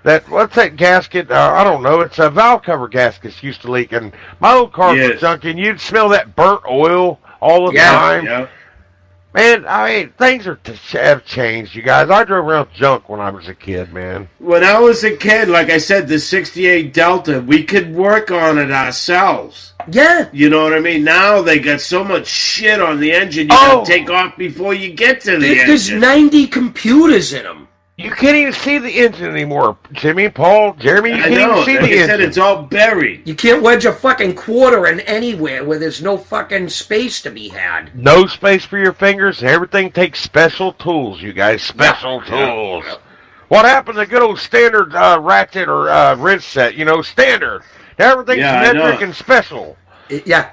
that, what's that gasket? I don't know. It's a valve cover gaskets used to leak, and my old car was junky, and you'd smell that burnt oil all the time. Yeah. Man, I mean, things have changed, you guys. I drove around junk when I was a kid, man. When I was a kid, like I said, the 68 Delta, we could work on it ourselves. Yeah. You know what I mean? Now they got so much shit on the engine you gotta take off before you get to the engine. There's 90 computers in them. You can't even see the engine anymore, Jimmy, Paul, Jeremy. You can't even see the engine. Said, it's all buried. You can't wedge a fucking quarter in anywhere where there's no fucking space to be had. No space for your fingers. Everything takes special tools, you guys. Special tools. Yeah. What happened to good old standard ratchet or wrench set? Standard. Everything's metric and special. Yeah.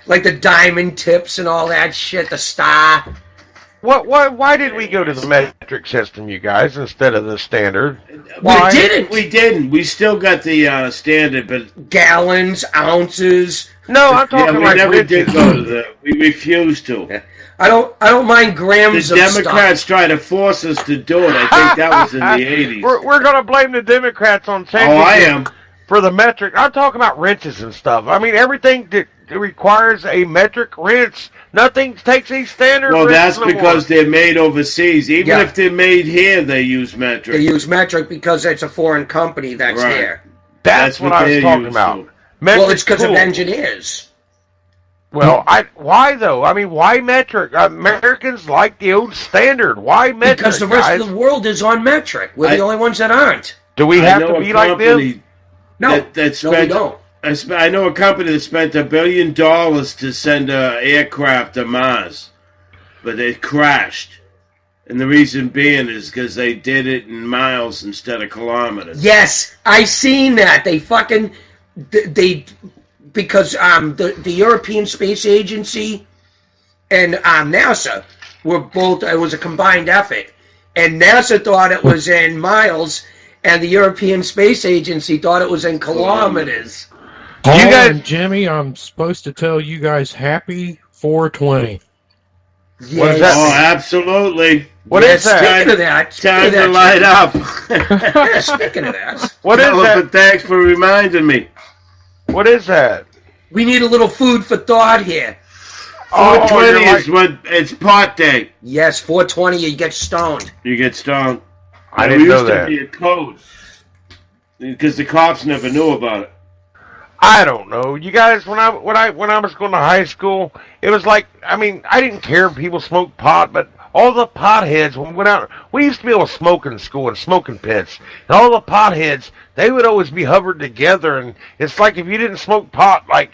Like the diamond tips and all that shit, the star. Why did we go to the metric system, you guys, instead of the standard? We didn't. We didn't. We still got the standard, but Gallons, ounces. No, I'm talking we like never did riches. go to the. We refused to. I don't mind grams The of Democrats stuff. tried to force us to do it. I think that was in the 80s. We're going to blame the Democrats on Oh, I championship am. for the metric. I'm talking about wrenches and stuff. I mean, everything that requires a metric wrench. Nothing takes a standard Well, wrench that's anymore. because they're made overseas. Even Yeah. if they're made here, they use metric. They use metric because it's a foreign company that's Right. here. That's what I was they're talking used about. to. Well, Metric's it's because cool. of engineers. Well, why though? I mean, why metric? Americans like the old standard. Why metric, Because the rest guys? of the world is on metric. We're the I- only ones that aren't. Do we I have know to a be like them? company No, that no, we spent. don't. I know a company that spent $1 billion to send an aircraft to Mars, but it crashed. And the reason being is because they did it in miles instead of kilometers. Yes, I seen that. They fucking because the European Space Agency and NASA were both. It was a combined effort, and NASA thought it was in miles, and the European Space Agency thought it was in kilometers. Paul You guys- and Jimmy, I'm supposed to tell you guys happy 420. What is that? Oh, absolutely. What is that? Speaking of that, Time to light up. Yeah, speaking of that, What is Well, that? but thanks for reminding me. What is that? we need a little food for thought here. 420 you're is when it's pot day. Yes, 420, you get stoned. You get stoned. I There didn't know used that. to be a code because the cops never knew about it. I don't know. You guys, when I was going to high school, it was like, I mean, I didn't care if people smoked pot, but all the potheads when we went out, we used to be able to smoke in school in smoking pits, and all the potheads, they would always be hovered together, and it's like if you didn't smoke pot, like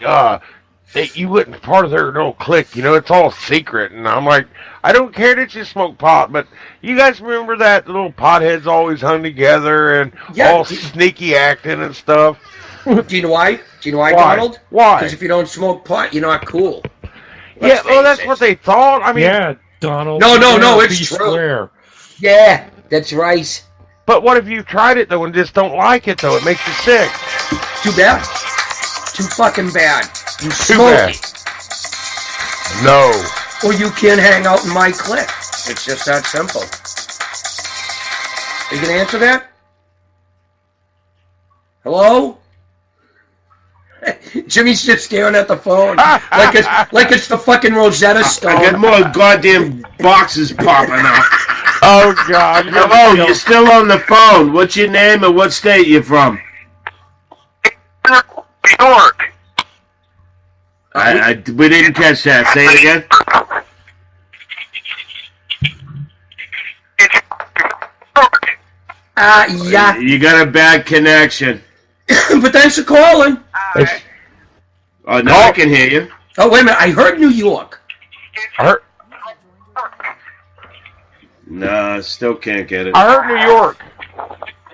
you wouldn't part of their little clique, you know, it's all secret, and I'm like, I don't care that you smoke pot, but you guys remember that the little potheads always hung together and Yeah. all sneaky acting and stuff. Do you know why? Do you know why, Why? Donald? Why? Because if you don't smoke pot, you're not cool. Yeah, Let's well, face that's it. what they thought. I mean, Yeah, Donald. No, Yeah, it's be true. square. Yeah, that's right. but what if you tried it though and just don't like it though? It makes you sick. Too bad. Too fucking bad. You Too smoke bad. it, No. or you can't hang out in my clique. It's just that simple. Are you gonna answer that? Hello? Jimmy's just staring at the phone like it's the fucking Rosetta I got Stone. more goddamn boxes popping up. Oh God. Hello, you're still on the phone. What's your name and what state you from? New York. We didn't catch that. Say it again. Yeah, You got a bad connection. but thanks for calling. Oh, now I can hear you. Oh, wait a minute. I heard New York. I heard, No, still can't get it. I heard New York.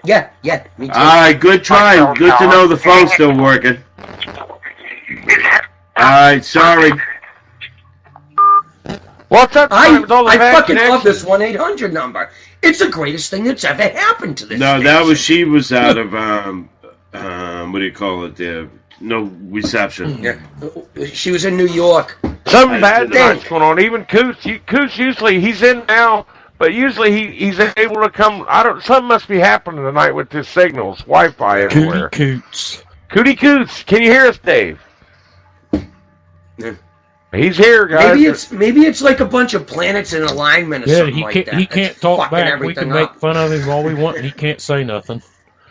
Yeah, me too. All right, good try. Good to know the phone's still working. All right, sorry. What's up I with all the bad fucking love connections? this 1-800 number. It's the greatest thing that's ever happened to this. No, that was station. she was out of what do you call it? There, no reception. Yeah. She was in New York. Something bad Dang. tonight's going on. Even Coots. Coots usually he's in now, but usually he's able to come. Something must be happening tonight with his signals, Wi-Fi Cootie everywhere. coots. Cootie Coots, can you hear us, Dave? Yeah. He's here, guys. Maybe it's like a bunch of planets in alignment or Yeah, something he like can't. that. He It's can't talk fucking back. We everything can make up. fun of him all we want, and he can't say nothing.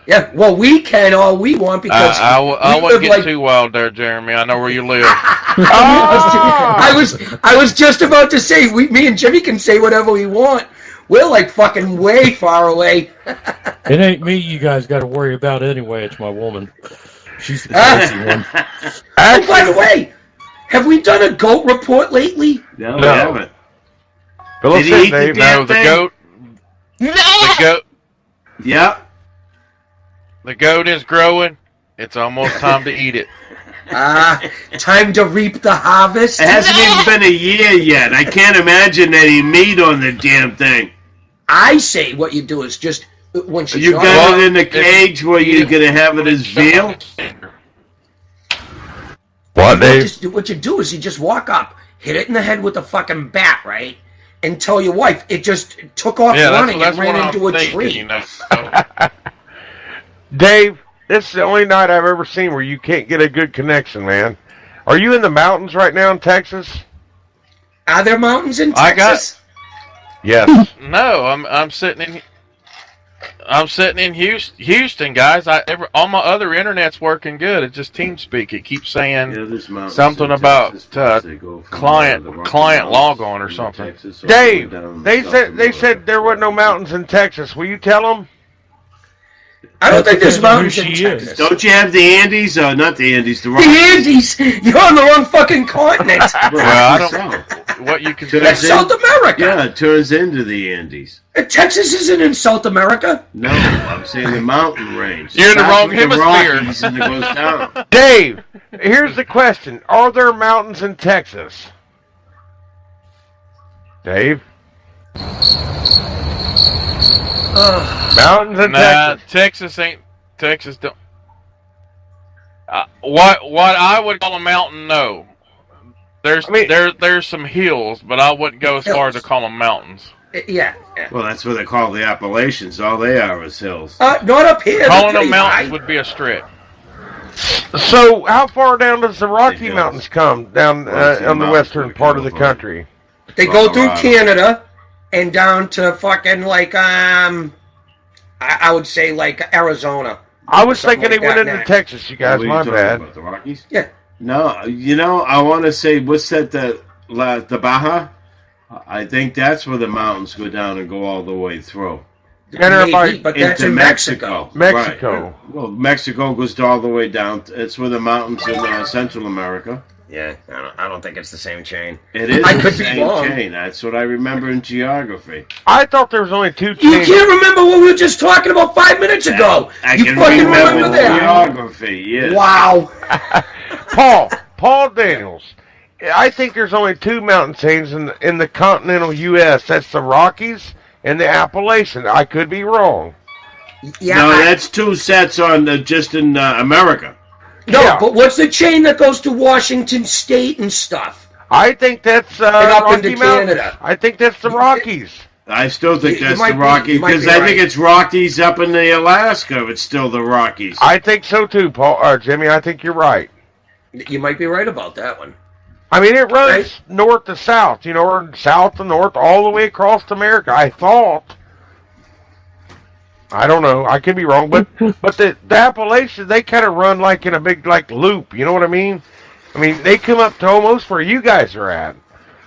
Yeah, well, we can all we want because I we wouldn't live get like. too wild there, Jeremy. I know where you live. I was just about to say me and Jimmy can say whatever we want. We're like fucking way far away. It ain't me you guys got to worry about anyway. It's my woman. She's the crazy one. Oh, by the way, have we done a goat report lately? No, we No. haven't. Fill us Did he in, eat the Dave. damn No, the thing? goat. Yep. The goat is growing. It's almost time to eat it. Time to reap the harvest. It hasn't even been a year yet. I can't imagine any meat on the damn thing. I say what you do is just when she's You not got around- it in the cage where you're gonna have it as veal. What, Dave? What you do is you just walk up, hit it in the head with a fucking bat, right? And tell your wife it just took off running and ran into a tree. You know. Dave, this is the only night I've ever seen where you can't get a good connection, man. Are you in the mountains right now in Texas? Are there mountains in I got- Texas? Yes. No, I'm sitting in Houston, guys. All my other internet's working good. It's just TeamSpeak. It keeps saying something about client log on or something. Dave, they said there were no mountains in Texas. Will you tell them? I don't think there's Who mountains in she is. Texas. Don't you have the Andes? Not the Andes. The The Rockies. Andes! You're on the wrong fucking continent. Well, I don't. What you can That's South America. Yeah, it turns into the Andes. Texas isn't in South America. No, I'm saying the mountain range. You're in the Starts wrong with the hemisphere. Rockies and it goes down. Dave, here's the question. Are there mountains in Texas? Dave? Mountains in Nah, Texas. Texas don't. What I would call a mountain, no. There's some hills, but I wouldn't go as far as to call them mountains. Yeah. Well, that's what they call the Appalachians. All they are is hills. Not up here. Calling They're them pretty mountains high. would be a stretch. So, how far down does the Rocky hills. Mountains come down Rocky on the Mountains western would part go of the from- country? They go through Colorado. Canada and down to fucking like I would say like Arizona. I was Something thinking like they went that into now. Texas, you guys. What are you My talking bad. about, the Rockies? Yeah. No, I want to say, what's that, the Baja? I think that's where the mountains go down and go all the way through. Maybe, but that's Into in Mexico. Mexico. Right. Well, Mexico goes all the way down. It's where the mountains in Central America. Yeah, I don't think it's the same chain. It is I the could be same wrong. chain. That's what I remember in geography. I thought there was only two You chains. can't remember what we were just talking about 5 minutes ago. I You can fucking remember remember that? geography, yes. Wow. Paul Daniels. I think there's only two mountain chains in the continental U.S. That's the Rockies and the Appalachians. I could be wrong. Yeah. No, that's two sets on just in America. No, Yeah. but what's the chain that goes to Washington State and stuff? I think that's up Rocky into Mountains. Canada. I think that's the Rockies. I still think You that's might the be- Rockies you might because be I right. think it's Rockies up in the Alaska. It's still the Rockies. I think so too, Jimmy. I think you're right. You might be right about that one. I mean, it runs Right. north to south, or south to north, all the way across America. I thought. I don't know. I could be wrong, but the Appalachians, they kind of run like in a big loop. You know what I mean? I mean, they come up to almost where you guys are at.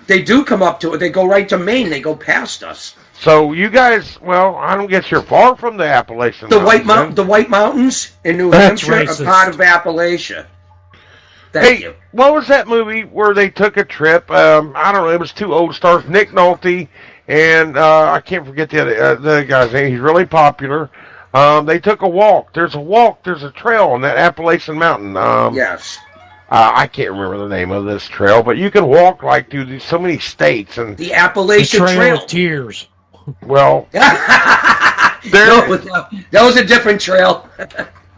They do come up to it. They go right to Maine. They go past us. So you guys, well, I don't guess you're far from the Appalachian The Mountains, White Mountains in New That's Hampshire racist. are part of Appalachia. then. Thank Hey, you. what was that movie where they took a trip? I don't know. It was two old stars, Nick Nolte, and I can't forget the other guy's name. He's really popular. They took a walk. There's a trail on that Appalachian Mountain. Yes. I can't remember the name of this trail, but you can walk through so many states, and The The Appalachian Trail Trail. of Tears. well, No, that was a different trail.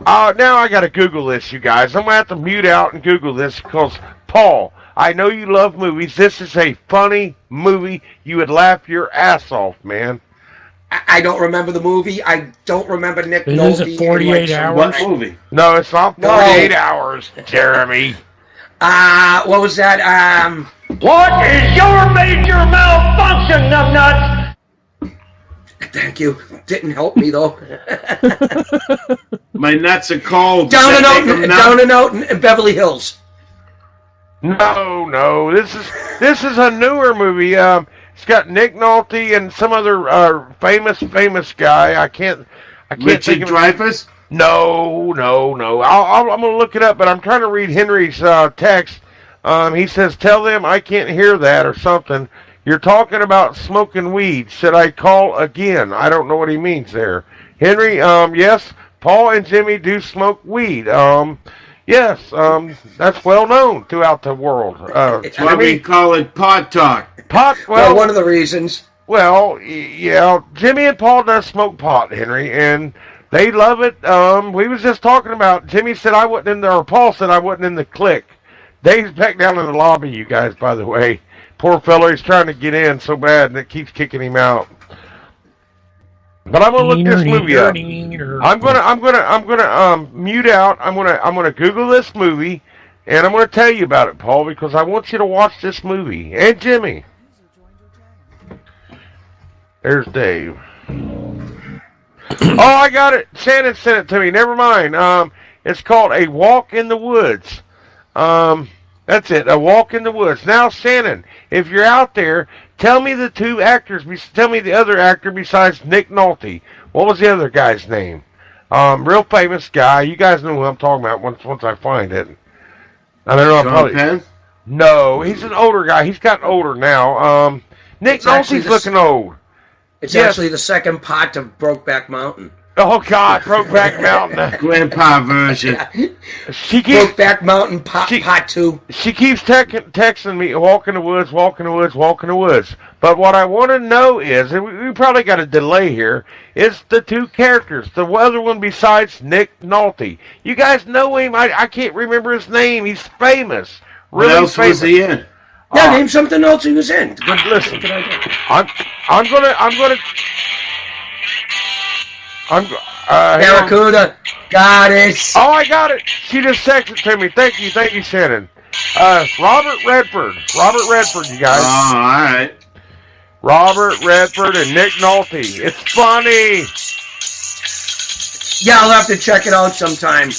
now I got to Google this, you guys. I'm gonna have to mute out and Google this because Paul, I know you love movies. This is a funny movie. You would laugh your ass off, man. I don't remember the movie. I don't remember Nick It Nolte. is a in, 48 some- hours. What movie? No, it's not No. 48 hours, Jeremy. What was that? What is your major malfunction, numbnuts? Thank you. Didn't help me though. My nuts are cold. Down Does and that out, make 'em down numb? and out in Beverly Hills. No, this is a newer movie. It's got Nick Nolte and some other famous guy. I can't Richard think of Dreyfuss? No. I'm gonna look it up, but I'm trying to read Henry's text. He says, "Tell them I can't hear that" or something. You're talking about smoking weed. Should I call again? I don't know what he means there. Henry, yes, Paul and Jimmy do smoke weed. Yes, that's well known throughout the world. That's why we call it pot talk. Pot. Well, one of the reasons. Well, yeah, Jimmy and Paul does smoke pot, Henry, and they love it. We was just talking about. Jimmy said I wasn't in there, or Paul said I wasn't in the clique. Dave's back down in the lobby, you guys. By the way, poor fellow, he's trying to get in so bad, and it keeps kicking him out. But I'm gonna look this movie up. I'm gonna mute out. I'm gonna Google this movie, and I'm gonna tell you about it, Paul, because I want you to watch this movie. And Jimmy. There's Dave. Oh, I got it. Shannon sent it to me. Never mind. It's called A Walk in the Woods. That's it. A Walk in the Woods. Now, Shannon, if you're out there, tell me the two actors. Tell me the other actor besides Nick Nolte. What was the other guy's name? Real famous guy. You guys know who I'm talking about once I find it. I don't know. Sean Penn? No, he's an older guy. He's gotten older now. Nick Nolte's looking old. It's actually the second part of Brokeback Mountain. Oh, God, Brokeback Mountain. Grandpa version. Brokeback Mountain part 2. She keeps texting me, walk in the woods, walk in the woods, walk in the woods. But what I want to know is, and we probably got a delay here, is the two characters, the other one besides Nick Nolte. You guys know him? I can't remember his name. He's famous. Really what else famous. was he in? Yeah, name something else he was in. Good, listen, I'm Barracuda. Got it. Oh, I got it. She just texted to me. Thank you, Shannon. Robert Redford, you guys. Oh, all right. Robert Redford and Nick Nolte. It's funny. Yeah, I'll have to check it out sometime.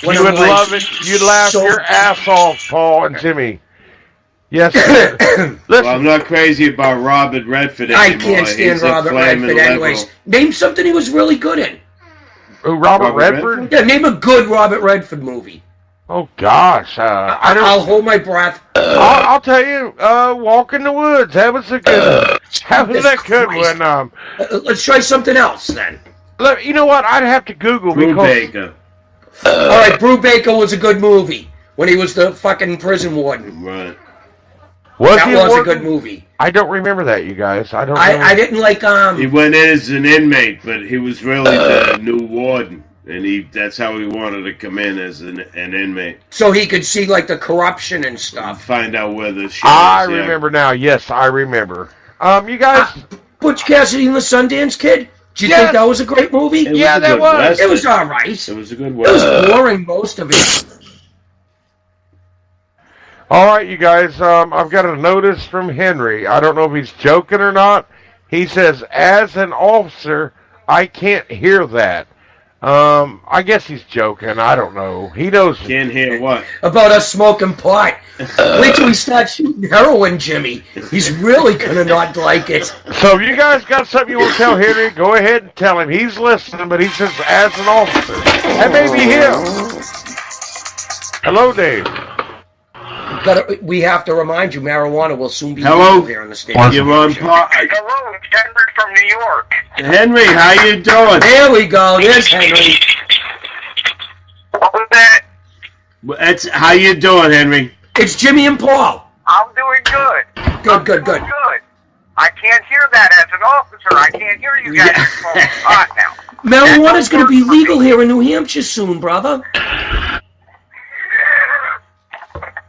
You would love it. You'd laugh your ass off, Paul and Jimmy. Yes, sir. Well, I'm not crazy about Robert Redford anymore. I can't stand Robert Redford anyways. Name something he was really good in. Robert Redford? Yeah, name a good Robert Redford movie. Oh, gosh. I'll hold my breath. I'll tell you, Walk in the Woods. That was a good one. Let's try something else, then. You know what? I'd have to Google Brubaker. All right, Brubaker was a good movie when he was the fucking prison warden. Right. That was a good movie. I don't remember that, you guys. I didn't like He went in as an inmate, but he was really the new warden, and that's how he wanted to come in as an inmate. So he could see like the corruption and stuff. Find out where the shit I remember now. Yes, I remember. You guys, Butch Cassidy and the Sundance Kid. Do you think that was a great movie? Yeah, that was. It was all right. It was a good one. It was boring, most of it. All right, you guys, I've got a notice from Henry. I don't know if he's joking or not. He says, as an officer, I can't hear that. I guess he's joking. I don't know. He knows. Can't hear what? About us smoking pot. Wait till we start shooting heroin, Jimmy. He's really going to not like it. So if you guys got something you want to tell Henry, go ahead and tell him. He's listening, but he says, as an officer. That may be him. Hello, Dave. We have to remind you, marijuana will soon be legal here in the state. You're on pot. Hello, it's Henry from New York. Henry, how you doing? There we go. There's Henry. What was that? That's how you doing, Henry? It's Jimmy and Paul. I'm doing good. Good. Good. I can't hear that as an officer. I can't hear you guys smoking pot now. Marijuana's going to be legal here in New Hampshire soon, brother.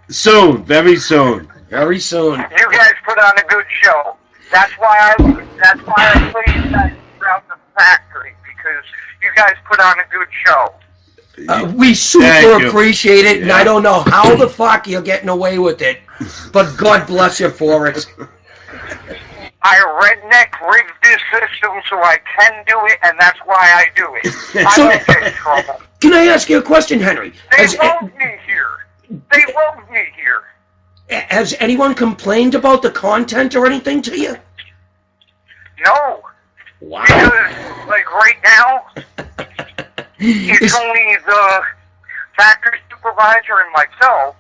Soon, very soon. Very soon. You guys put on a good show. That's why I put you guys around the factory, because you guys put on a good show. We super appreciate it, and I don't know how the fuck you're getting away with it, but God bless you for it. I redneck rigged this system so I can do it, and that's why I do it. I don't get in trouble. Can I ask you a question, Henry? They love me here. They love me here. Has anyone complained about the content or anything to you? No. Wow. Because, like, right now, it's only the factory supervisor and myself,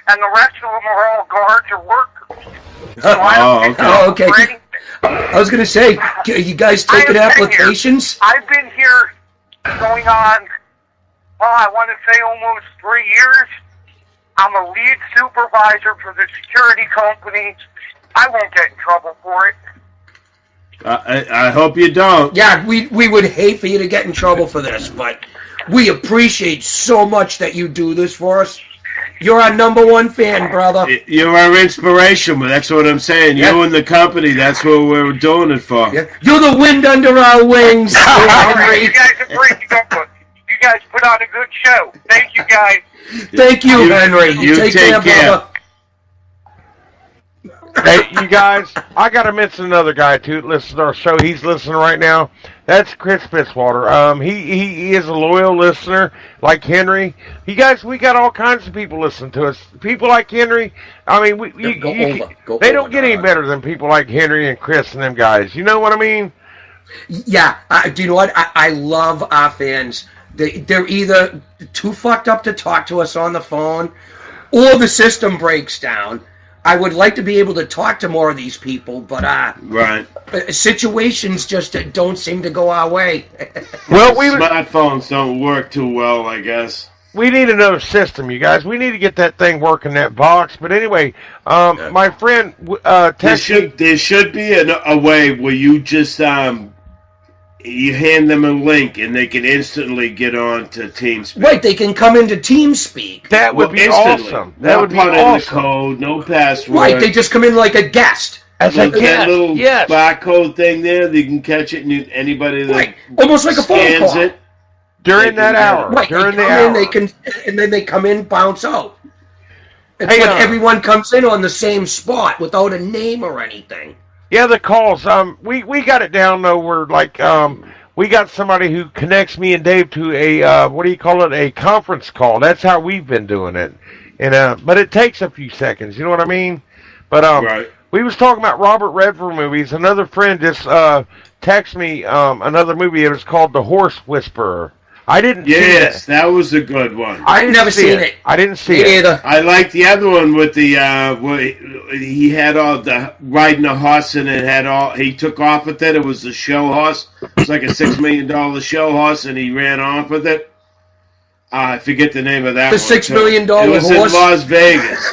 and the rest of them are all guards or workers. So okay. I was going to say, you guys taking applications? I've been here going on I want to say almost 3 years. I'm a lead supervisor for the security company. I won't get in trouble for it. I hope you don't. Yeah, we would hate for you to get in trouble for this, but we appreciate so much that you do this for us. You're our number one fan, brother. You're our inspiration, but that's what I'm saying. Yeah. You and the company, that's what we're doing it for. Yeah. You're the wind under our wings. All right, you guys are great. You guys put on a good show. Thank you, guys. Thank you, Henry. You take care. brother. Hey, you guys, I got to mention another guy, too, that listens to our show. He's listening right now. That's Chris Fitzwater. He is a loyal listener, like Henry. You guys, we got all kinds of people listening to us. People like Henry, I mean, they don't get any better than people like Henry and Chris and them guys. You know what I mean? Yeah. Do you know what? I love our fans. They're either too fucked up to talk to us on the phone, or the system breaks down. I would like to be able to talk to more of these people, but right. Situations just don't seem to go our way. Well, smartphones don't work too well, I guess. We need another system, you guys. We need to get that thing working, that box. But anyway, my friend there should be a way where you just you hand them a link and they can instantly get on to TeamSpeak. Right, they can come into TeamSpeak. That would be instantly. awesome. That would be put in awesome. the code, no password. Right, they just come in like a guest. As a guest, that little yes. barcode thing there, they can catch it, and anybody that Right, almost like a phone scans call. it During that hour. Right, During they the come hour. in, and then they come in, bounce out. It's Hey, like everyone comes in on the same spot without a name or anything. Yeah, the calls. We got it down though. We're like we got somebody who connects me and Dave to a what do you call it? A conference call. That's how we've been doing it. And but it takes a few seconds. You know what I mean? But right. We was talking about Robert Redford movies. Another friend just texted me another movie. It was called The Horse Whisperer. I didn't see it. Yes, that was a good one. I didn't never see seen it. I didn't see Me it. either. I like the other one with the where he had all the riding a horse and it had all. He took off with it. It was a show horse. It was like a $6 million show horse, and he ran off with it. I forget the name of that. The one. $6 million It was horse? in Las Vegas.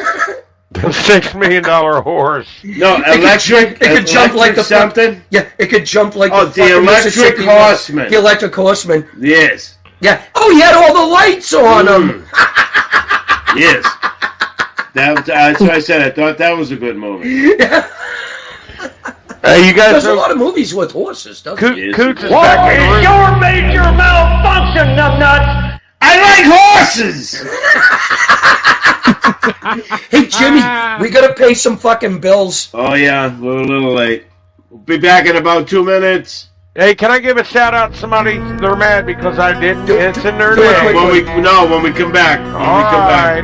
The $6 million horse. No, electric. It could jump like the something. Yeah, it could jump like Oh, the the fucking electric Mississippi River. horseman. The electric horseman. Yes. Yeah. Oh, he had all the lights on him. Yes. That's what I said. I thought that was a good movie. Yeah. You guys There's a know lot of movies with horses, doesn't there? Coots is What back in the is room. your major malfunction, numbnuts? I like horses. Hey, Jimmy, we gotta pay some fucking bills. Oh yeah, we're a little late. We'll be back in about 2 minutes. Hey, can I give a shout out to somebody? They're mad because I didn't. It's in their do it name. quick. When we come back. All right.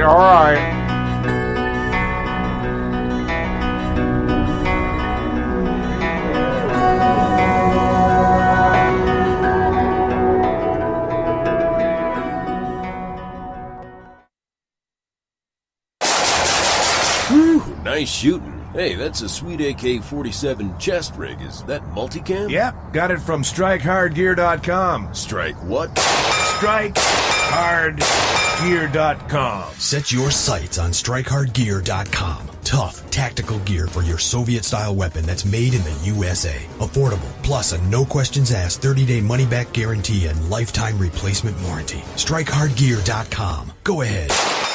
Ooh, nice shooting. Hey, that's a sweet AK-47 chest rig. Is that multicam? Yep, got it from StrikeHardGear.com. Strike what? StrikeHardGear.com. Set your sights on StrikeHardGear.com. Tough, tactical gear for your Soviet-style weapon that's made in the USA. Affordable, plus a no-questions-asked 30-day money-back guarantee and lifetime replacement warranty. StrikeHardGear.com. Go ahead.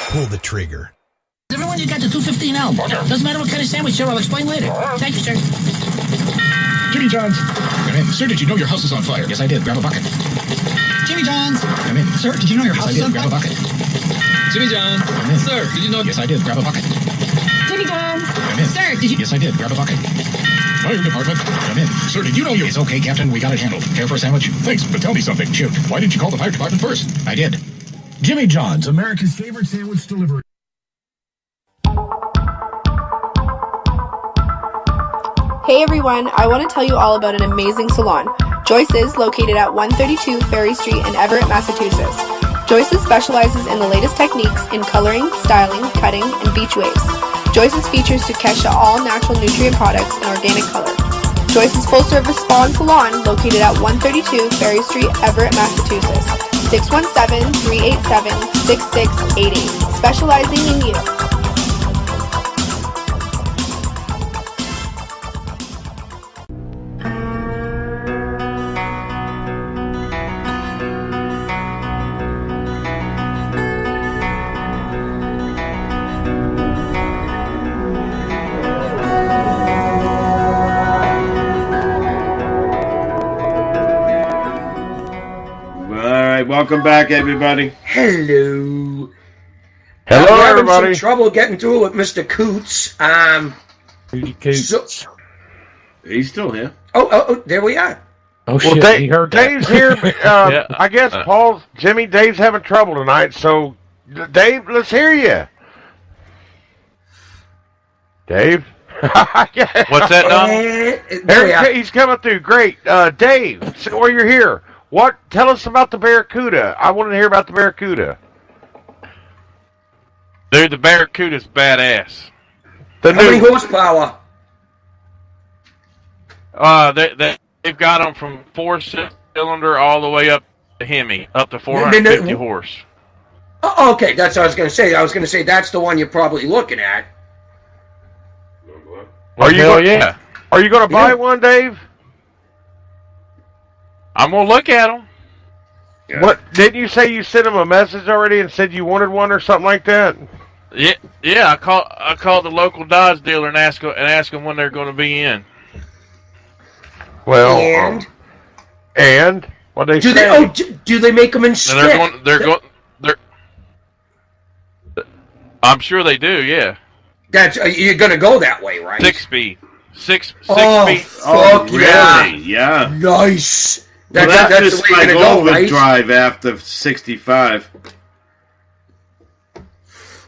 Pull the trigger. Everyone, you got the 215 L. Doesn't matter what kind of sandwich, sir. I'll explain later. Thank you, sir. Jimmy John's. Come in. Sir, did you know your house is on fire? Yes, I did. Grab a bucket. Jimmy John's. Come in. Sir, did you know your Yes, house I is did. on Grab a fire? bucket. Jimmy John's. Come in. Sir, did you know? Yes, I did. Grab a bucket. Jimmy John's. Come in. Sir, did you? Yes, I did. Grab a bucket. Fire department. Come in. Sir, did you know you... It's okay, Captain. We got it handled. Care for a sandwich? Thanks, but tell me something. Shoot. Why didn't you call the fire department first? I did. Jimmy John's, America's favorite sandwich delivery. Hey everyone, I want to tell you all about an amazing salon. Joyce's, located at 132 Ferry Street in Everett, Massachusetts. Joyce's specializes in the latest techniques in coloring, styling, cutting, and beach waves. Joyce's features Sukesha all-natural nutrient products and organic color. Joyce's full-service spa and salon, located at 132 Ferry Street, Everett, Massachusetts. 617-387-6688. Specializing in you. Welcome back, everybody. Hello. Hello, we're having everybody. some trouble getting through with Mr. Coots. He's still here. Oh, there we are. Oh, Well, shit, Dave, he heard that. Dave's here. I guess Dave's having trouble tonight. So, Dave, let's hear you. Dave? What's that, Donald? There he's coming through. Great. Dave, so while you're here, tell us about the Barracuda. I want to hear about the Barracuda. Dude, the Barracuda's badass. How many horsepower? They've got them from 4-cylinder all the way up to Hemi, up to 450 horse. Oh, okay, that's what I was going to say. I was going to say that's the one you're probably looking at. Are you going to buy one, Dave? I'm going to look at them. Yeah. What didn't you say? You sent him a message already and said you wanted one or something like that? Yeah. I called the local Dodge dealer and asked them when they're going to be in. Well, and what they say? Do they make them in stick? I'm sure they do. Yeah. That's you're going to go that way, right? 6-speed. Six speed. Oh, really? Yeah. Nice. That's the way you're going to go, right? Overdrive after 65.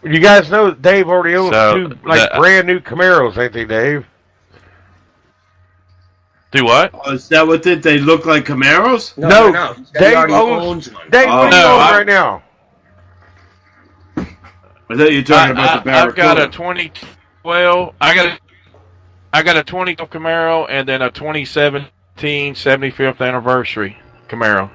You guys know that Dave already owns two brand new Camaros, ain't they, Dave? Do what? Oh, is that what they look like Camaros? No. Dave owns one. Dave, what do you own right now? I thought you were talking about the Barracuda. I've got a 2012. I got a 2012 Camaro and then a 2017 75th anniversary Camaro.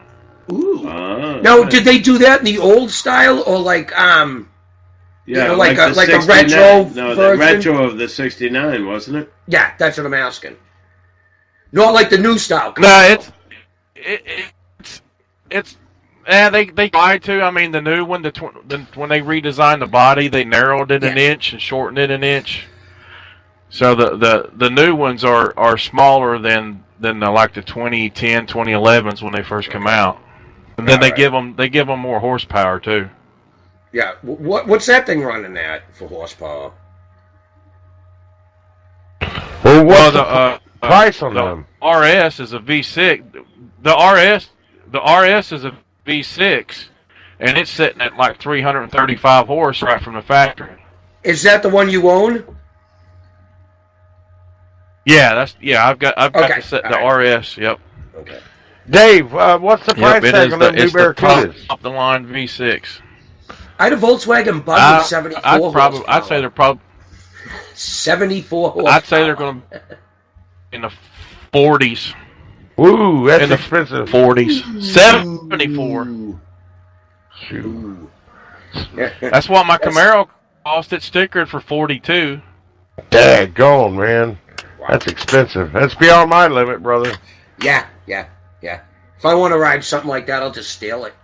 Ooh. Now, did they do that in the old style or like Yeah, like a 69. retro No, version? the retro of the 69, wasn't it? Yeah, that's what I'm asking. Not like the new style. No, it's they tried to. I mean, the new one, when they redesigned the body, they narrowed it an inch and shortened it an inch. So the new ones are smaller than the 2010, 2011s when they first come out. And then they give them more horsepower too. Yeah, what's that thing running at for horsepower? Well, what's the price on them? RS is a V6. The RS is a V6, and it's sitting at like 335 horse right from the factory. Is that the one you own? Yeah, I've got the RS. Yep. Okay. Dave, what's the price tag on them new Barracudas? Top the line V6. I had a Volkswagen Bug with 74 I'd say they're probably 74 horsepower. I'd say they're going to in the 40s. Ooh, that's in the expensive. 40s. 74. Shoot. That's what my Camaro cost. It stickered for 42. Daggone, man. That's expensive. That's beyond my limit, brother. Yeah. If I want to ride something like that, I'll just steal it.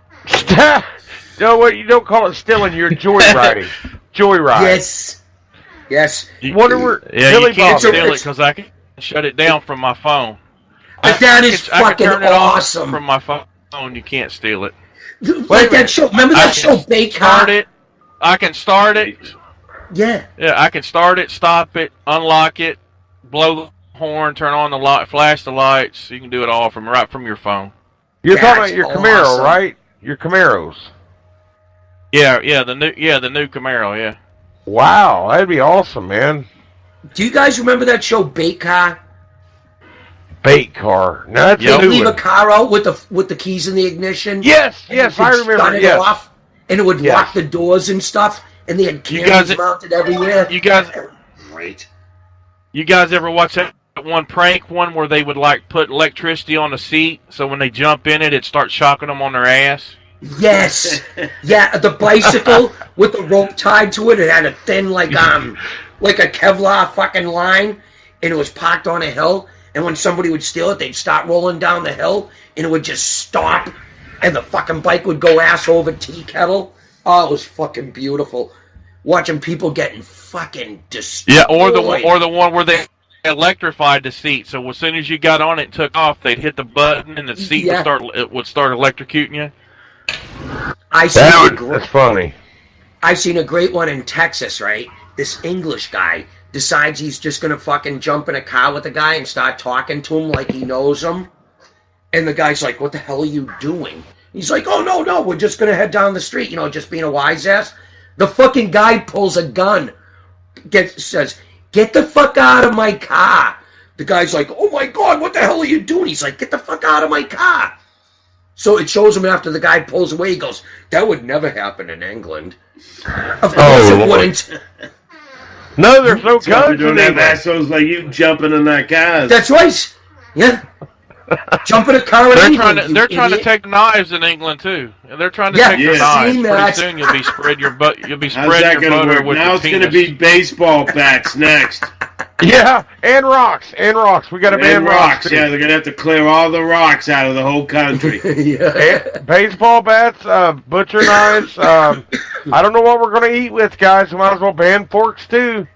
No, what you don't call it stealing. You're joyriding. Joyride. Yes. You can't steal it because I can shut it down from my phone. That is fucking awesome. From my phone, you can't steal it. Like that show. Remember that show, Bake Hot? I can start it. Yeah. Yeah, I can start it, stop it, unlock it, blow the horn, turn on the light, flash the lights. You can do it all right from your phone. You're talking about your Camaro, right? Your Camaros. Yeah, the new Camaro, yeah. Wow, that'd be awesome, man. Do you guys remember that show, Bake Car? Bake Car. No, that's a new leave one. a car out with the keys in the ignition. Yes, I remember. Shut it off, and it would lock the doors and stuff. And they had cameras mounted everywhere. You guys, great. You guys ever watch that one prank one where they would like put electricity on the seat, so when they jump in it, it starts shocking them on their ass? Yes. Yeah, the bicycle with the rope tied to it. It had a thin, like a Kevlar fucking line, and it was parked on a hill. And when somebody would steal it, they'd start rolling down the hill, and it would just stop, and the fucking bike would go ass over tea kettle. Oh, it was fucking beautiful. Watching people getting fucking destroyed. Yeah, or the one where they electrified the seat. So as soon as you got on it and took off, they'd hit the button, and the seat would start electrocuting you. That's funny. I've seen a great one in Texas, right? This English guy decides he's just going to fucking jump in a car with a guy and start talking to him like he knows him. And the guy's like, what the hell are you doing? He's like, oh, no, we're just going to head down the street, just being a wise ass. The fucking guy pulls a gun, says, get the fuck out of my car. The guy's like, oh my God, what the hell are you doing? He's like, get the fuck out of my car. So it shows him after the guy pulls away, he goes, that would never happen in England. Of course it wouldn't. No, there's no guns. Don't have assholes like you jumping in that car. That's right. Yeah. Jump in a car in England. They're trying to take knives in England too. And they're trying to take your knives. Pretty soon you'll be spreading your butter with now it's going to be baseball bats next. Yeah, and rocks. We got to ban rocks. Yeah, they're going to have to clear all the rocks out of the whole country. And baseball bats, butcher knives. I don't know what we're going to eat with, guys. We might as well ban forks too.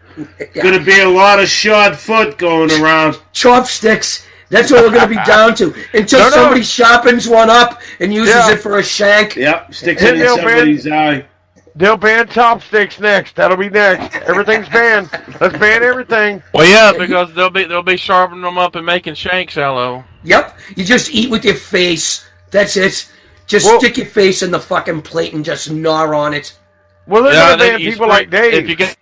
Going to be a lot of short foot going around. Chopsticks. That's what we're going to be down to until somebody sharpens one up and uses it for a shank. Yep, sticks it in somebody's eye. They'll ban chopsticks next. That'll be next. Everything's banned. Let's ban everything. Well, yeah, because they'll be sharpening them up and making shanks, hello. Yep, you just eat with your face. That's it. Just stick your face in the fucking plate and just gnaw on it. Well, they're going to ban people like Dave.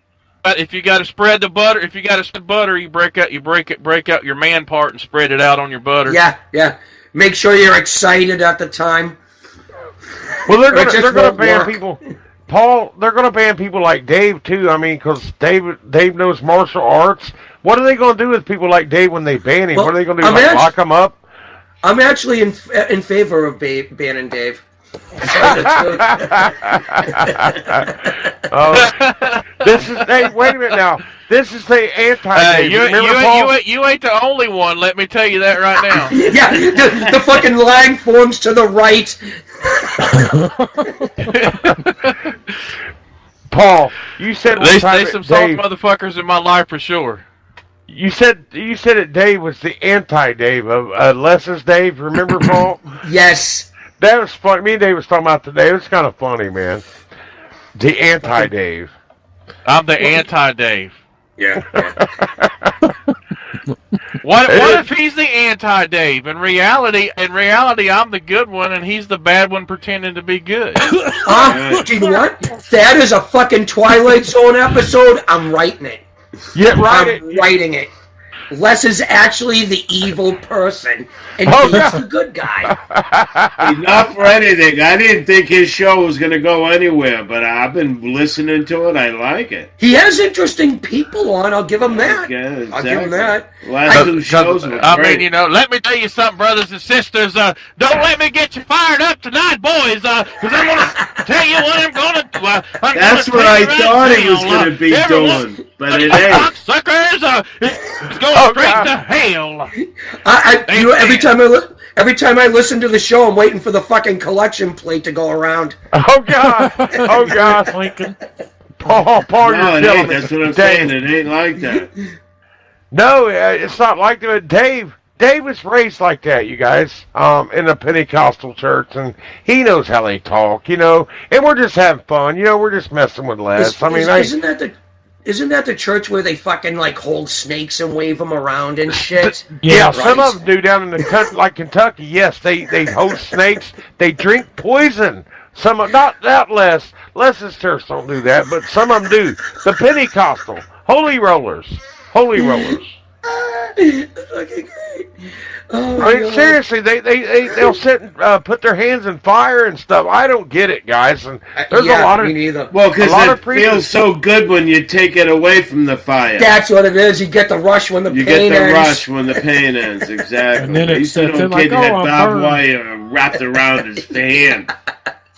If you got to spread the butter, you break out your man part and spread it out on your butter. Yeah. Make sure you're excited at the time. Well, they're going to ban people. Paul, they're going to ban people like Dave too. I mean, because Dave knows martial arts. What are they going to do with people like Dave when they ban him? Well, what are they going to do? Lock him up? I'm actually in favor of banning Dave. Hey, wait a minute now. This is the anti-Dave. You ain't the only one. Let me tell you that right now. Yeah, the fucking line forms to the right. Paul, you said there's some soft motherfuckers in my life for sure. You said that Dave was the anti-Dave of Les's Dave. Remember, Paul? Yes. That was funny. Me and Dave was talking about today. It was kind of funny, man. The anti-Dave. I'm the anti-Dave. Yeah. What if he's the anti-Dave? In reality, I'm the good one, and he's the bad one pretending to be good. Do you know what? That is a fucking Twilight Zone episode. I'm writing it. Yeah, writing it. Les is actually the evil person, and he's the good guy. He's not for anything. I didn't think his show was going to go anywhere, but I've been listening to it. I like it. He has interesting people on. I'll give him that. Yeah, exactly. I'll give him that. Last two shows were great. Let me tell you something, brothers and sisters. Don't let me get you fired up tonight, boys, because I'm going to tell you what I'm going to do. That's what I thought he was going to be doing, but it ain't. Suckers, it's going straight to hell. Every time I listen to the show, I'm waiting for the fucking collection plate to go around. Oh God, Lincoln. Paul, no, it ain't. That's what I'm saying. It ain't like that. No, it's not like that. Dave was raised like that, you guys, in a Pentecostal church, and he knows how they talk, and we're just having fun, we're just messing with Les. Isn't that the church where they fucking hold snakes and wave them around and shit? Yeah, right. Some of them do down in the country, like Kentucky. Yes, they hold snakes. They drink poison. Some not that Les. Les's church don't do that, but some of them do. The Pentecostal holy rollers. Okay, great. I mean, seriously, they'll sit and put their hands in fire and stuff. I don't get it, guys. And there's a lot of well, because it feels so good when you take it away from the fire. That's what it is. You get the rush when the pain ends. You get the rush when the pain ends. Exactly. And then These little kid had barbed wire wrapped around his hand.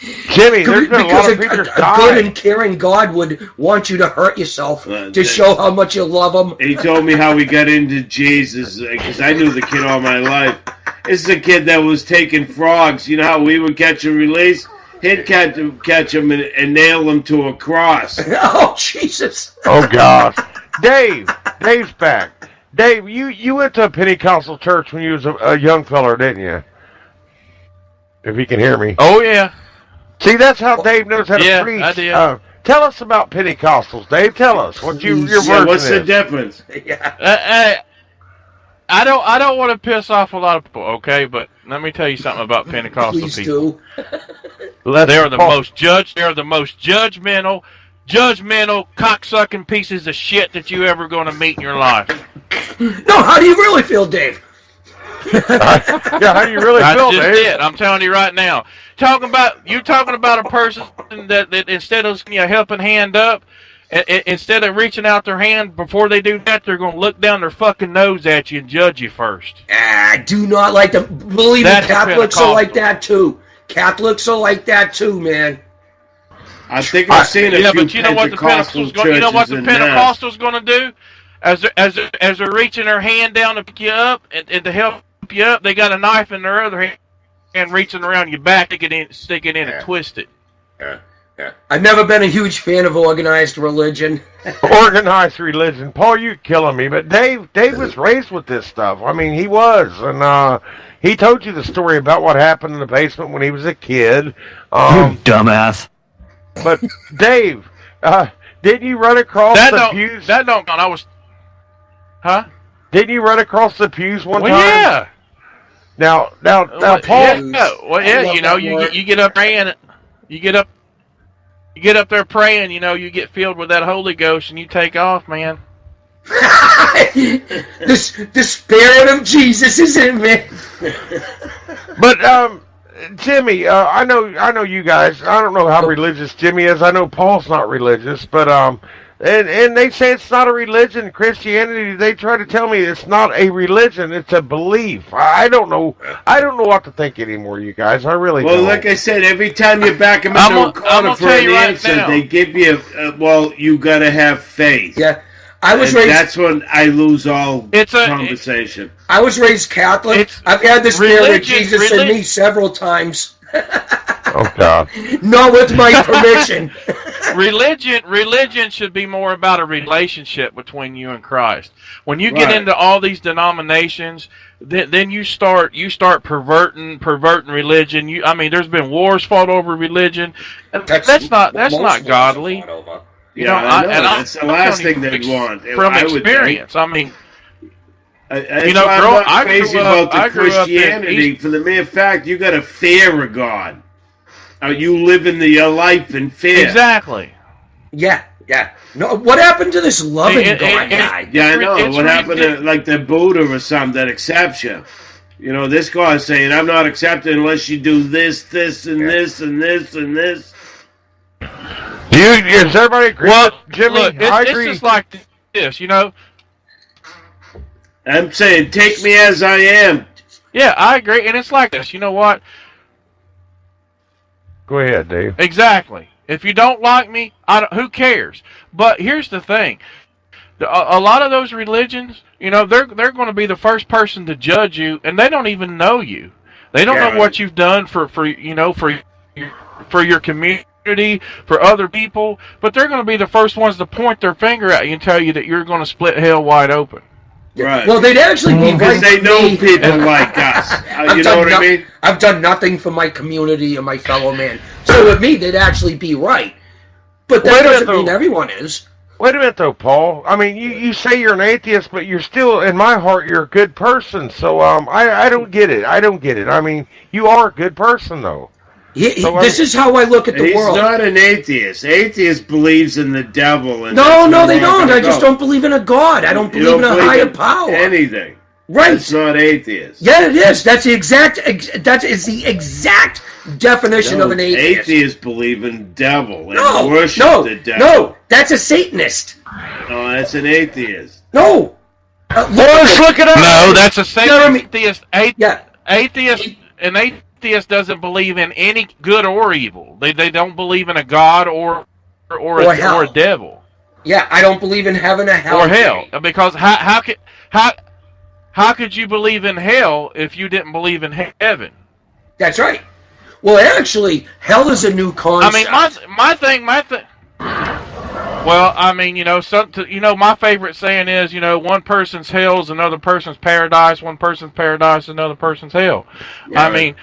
Jimmy, there's been a lot of preachers a die. good and caring God would want you to hurt yourself to show how much you love him. He told me how we got into Jesus, because I knew the kid all my life. This is a kid that was taking frogs. You know how we would catch and release? He'd catch them and nail them to a cross. Oh, Jesus. Oh, gosh. Dave's back. Dave, you went to a Pentecostal church when you was a young feller, didn't you? If you can hear me. Oh, yeah. See, that's how Dave knows how to preach. I did. Tell us about Pentecostals, Dave. Tell us what your version what's is. the difference? I don't want to piss off a lot of people, okay? But let me tell you something about Pentecostal Please people. do. They are the most judgmental, cocksucking pieces of shit that you ever going to meet in your life. No, how do you really feel, Dave? Yeah, how do you really feel, Dave? Dave? It. I'm telling you right now. You're talking about a person that instead of giving you a helping hand up, instead of reaching out their hand before they do that, they're going to look down their fucking nose at you and judge you first. I do not like to believe me. Catholics are like that too. Catholics are like that too, man. I think I've seen a few but you know what the Pentecostals going to do? As they're reaching their hand down to pick you up and to help you up, they got a knife in their other hand reaching around your back, stick it in and twist it. Yeah. I've never been a huge fan of organized religion. Organized religion. Paul, you're killing me. But Dave was raised with this stuff. I mean, he was. And he told you the story about what happened in the basement when he was a kid. You dumbass. But, Dave, didn't you run across the pews? Huh? Didn't you run across the pews one time? Yeah. Now, Paul. Yeah. Well, yeah. You know, you get up praying. You get up there praying. You know, you get filled with that Holy Ghost, and you take off, man. The Spirit of Jesus is in me. But Jimmy, I know you guys. I don't know how religious Jimmy is. I know Paul's not religious, but and they say it's not a religion. Christianity, they try to tell me it's not a religion. It's a belief. I don't know. I don't know what to think anymore, you guys. I really don't. Well, like I said, every time you back them into a corner for an answer, they give you, you got to have faith. Yeah. I was raised. That's when I lose all conversation. I was raised Catholic. I've had the Spirit of Jesus in me several times. Oh, God. Not with my permission. Religion should be more about a relationship between you and Christ. When you get into all these denominations, then you start perverting religion. I mean, there's been wars fought over religion. That's not godly. You know, that's the last thing they want. From experience, I mean, I'm not crazy about the Christianity for the mere fact you got a fear of God. You live in your life in fear. Exactly. Yeah. No, what happened to this loving God guy? Yeah, I know. What happened to like the Buddha or something that accepts you? You know, this guy's saying, "I'm not accepted unless you do this, this, and this, and this, and this." Does everybody agree? Well, Jimmy, look, I agree. It's just like this, you know. I'm saying, take me as I am. Yeah, I agree, and it's like this. You know what? Go ahead, Dave. Exactly. If you don't like me, who cares? But here's the thing: a lot of those religions, you know, they're going to be the first person to judge you, and they don't even know you. They don't know what you've done for your community, for other people, but they're going to be the first ones to point their finger at you and tell you that you're going to split hell wide open. Right. Well, they'd actually be because they know people like us. You know what I mean? I've done nothing for my community and my fellow man. So with me, they'd actually be right. But that doesn't mean everyone is. Wait a minute, though, Paul. I mean, you say you're an atheist, but you're still, in my heart, you're a good person. So I don't get it. I mean, you are a good person, though. This is how I look at the world. He's not an atheist. Atheist believes in the devil. And no, they don't. I just don't believe in a God. I don't believe in a higher power. Anything. Right. It's not atheist. Yeah, it is. That's the exact definition of an atheist. Atheists believe in devil and worship the devil. No, that's a Satanist. No, that's an atheist. No. Let's look it up. No, that's a Satanist. Atheist. An atheist doesn't believe in any good or evil. They don't believe in a God or a devil. Yeah, I don't believe in heaven or hell. Or hell. Because how could you believe in hell if you didn't believe in heaven? That's right. Well, actually, hell is a new concept. I mean, my thing. Well, I mean, my favorite saying is, one person's hell is another person's paradise. One person's paradise is another person's hell. Yeah, I mean,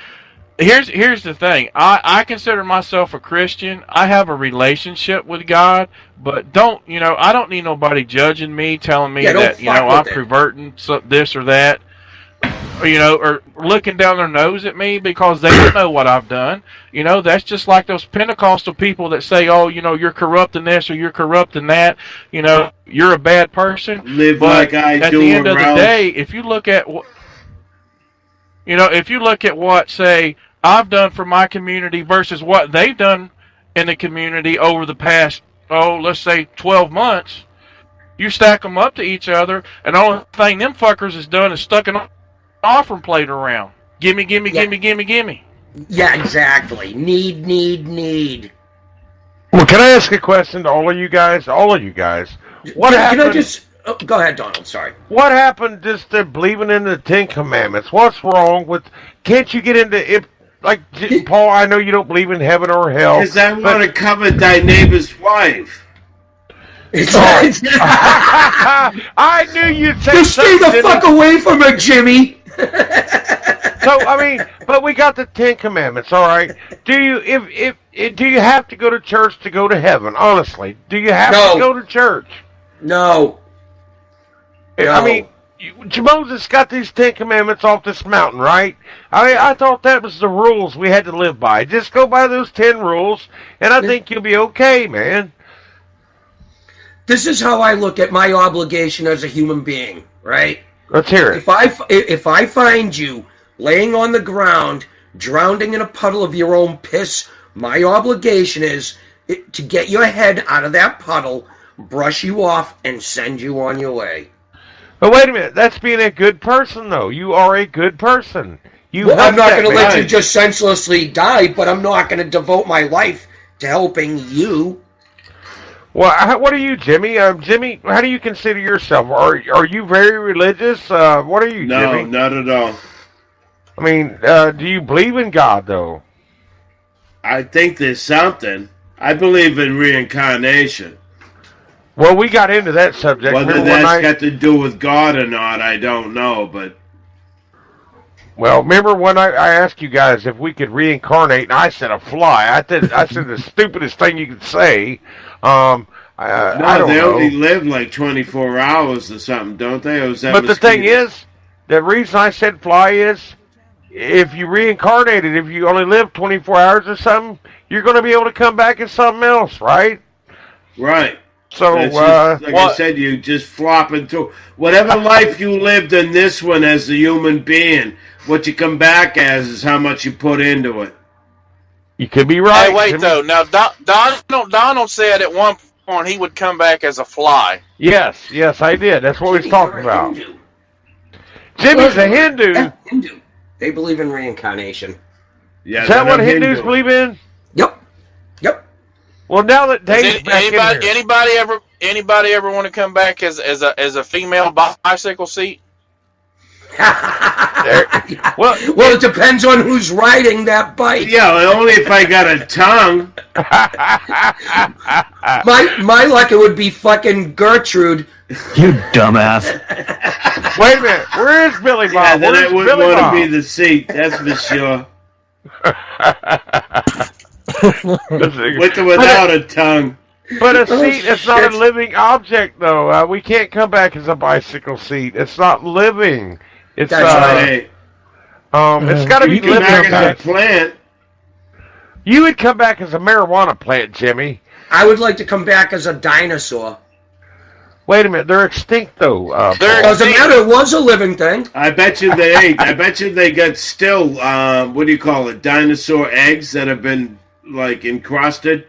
here's the thing. I consider myself a Christian. I have a relationship with God, but I don't need nobody judging me, telling me that I'm perverting this or that. Or looking down their nose at me because they don't know what I've done. That's just like those Pentecostal people that say, oh, you're corrupting this or you're corrupting that. You're a bad person. Live but like I at do. At the end of around. the day, if you look at what, say, I've done for my community versus what they've done in the community over the past, let's say 12 months, you stack them up to each other, and the only thing them fuckers has done is stuck an offering plate around. Gimme. Yeah, exactly. Need. Well, can I ask a question to all of you guys? What happened? Can I just... Oh, go ahead, Donald. Sorry. What happened just to believing in the Ten Commandments? What's wrong with... Can't you get into it? Like, Paul, I know you don't believe in heaven or hell. Because I want to cover thy neighbor's wife. I knew you'd say just something. Stay the fuck away from her, Jimmy. So I mean, but we got the Ten Commandments, all right? Do you do you have to go to church to go to heaven? Honestly, do you have to go to church? No. I mean, Moses got these Ten Commandments off this mountain, right? I mean, I thought that was the rules we had to live by. Just go by those 10 rules, and I think you'll be okay, man. This is how I look at my obligation as a human being, right? Let's hear it. If I find you laying on the ground, drowning in a puddle of your own piss, my obligation is to get your head out of that puddle, brush you off, and send you on your way. But wait a minute. That's being a good person, though. You are a good person. I'm not going to let you just senselessly die, but I'm not going to devote my life to helping you. Well, what are you, Jimmy? Jimmy, how do you consider yourself? Are you very religious? What are you, Jimmy? No, not at all. I mean, do you believe in God, though? I think there's something. I believe in reincarnation. Well, we got into that subject. Whether that's got to do with God or not, I don't know, but... Well, remember when I asked you guys if we could reincarnate, and I said a fly. I said the stupidest thing you could say. I don't they know. only live like 24 hours or something, don't they? Or is that but the thing is, the reason I said fly is, if you reincarnated, if you only live 24 hours or something, you're going to be able to come back as something else, right? Right. So, I said, you just flop into whatever life you lived in this one as a human being. What you come back as is how much you put into it. You could be right. Hey, wait, though. Now, Donald said at one point he would come back as a fly. Yes, I did. That's what we was talking about. Jimmy's a Hindu. Hindu. They believe in reincarnation. Yeah, is that what Hindus believe in? Yep. Well, now that Dave's back in here. Anybody ever want to come back as a female bicycle seat? Well, it depends on who's riding that bike. Yeah, only if I got a tongue. my luck, it would be fucking Gertrude. You dumbass. Wait a minute. Where is Billy Bob? Yeah, then I wouldn't want to be the seat. That's for sure. With or without a tongue. But a seat is not a living object, though. We can't come back as a bicycle seat. It's not living. It's right. It's got to be living. As a plant. You would come back as a marijuana plant, Jimmy. I would like to come back as a dinosaur. Wait a minute, they're extinct though. Doesn't matter. It was a living thing. I bet you they ate. I bet you they got still. What do you call it? Dinosaur eggs that have been like encrusted.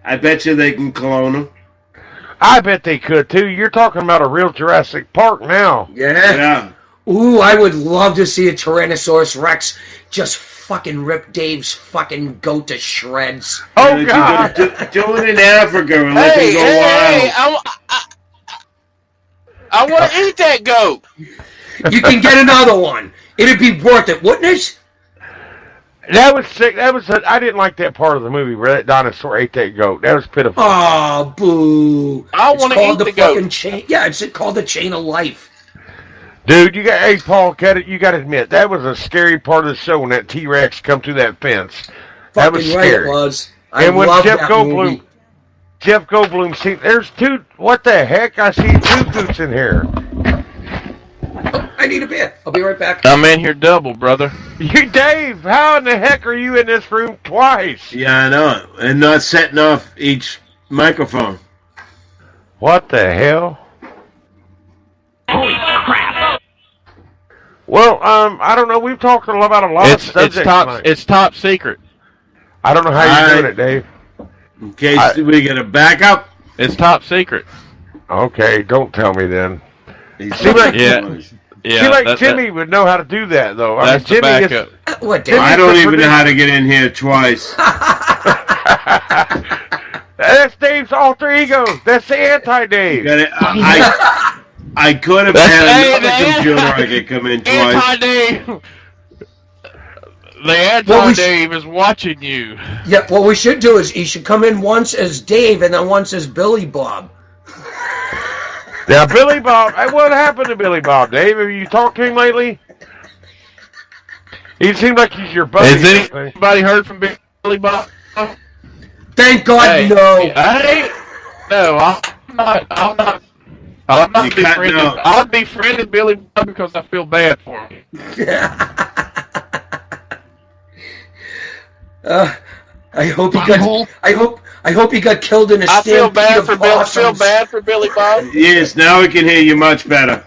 I bet you they can clone them. I bet they could too. You're talking about a real Jurassic Park now. Yeah. Ooh, I would love to see a Tyrannosaurus Rex just fucking rip Dave's fucking goat to shreds. Oh, You God. gotta do it in Africa and let Hey, them go hey, wild. I want to eat that goat. You can get another one. It'd be worth it, wouldn't it? That was sick. I didn't like that part of the movie where that dinosaur ate that goat. That was pitiful. Oh, boo. I It's want to called eat the goat. fucking chain. Yeah, it's called the chain of life. Dude, hey, Paul, you got to admit, that was a scary part of the show when that T-Rex come through that fence. That was Fucking right scary. it was. I And when love Jeff that Goldblum, movie. there's two, what the heck? I see two goots in here. I need a beer. I'll be right back. I'm in here double, brother. You, Dave, how in the heck are you in this room twice? Yeah, I know. And not setting off each microphone. What the hell? Holy crap! Well, I don't know. We've talked about a lot of subjects tonight. It's top secret. I don't know how you're doing it, Dave. In case we get a backup. It's top secret. Okay, don't tell me then. Seems like Jimmy would know how to do that, though. I mean, That's the Jimmy backup. I don't even know how to get in here twice. That's Dave's alter ego. That's the anti-Dave. I could have had another computer I could come in twice. Anti-Dave. The anti-Dave is watching you. Yeah, what we should do is he should come in once as Dave and then once as Billy Bob. Now, Billy Bob, what happened to Billy Bob, Dave? Have you talked to him lately? He seems like he's your buddy. Has anybody heard from Billy Bob? Thank God, no. I'm not befriending. I'll befriended Billy Bob because I feel bad for him. I hope he got. I hope he got killed in a I feel stampede bad of for Bill. Feel possums. bad for Billy Bob. Yes, now we can hear you much better.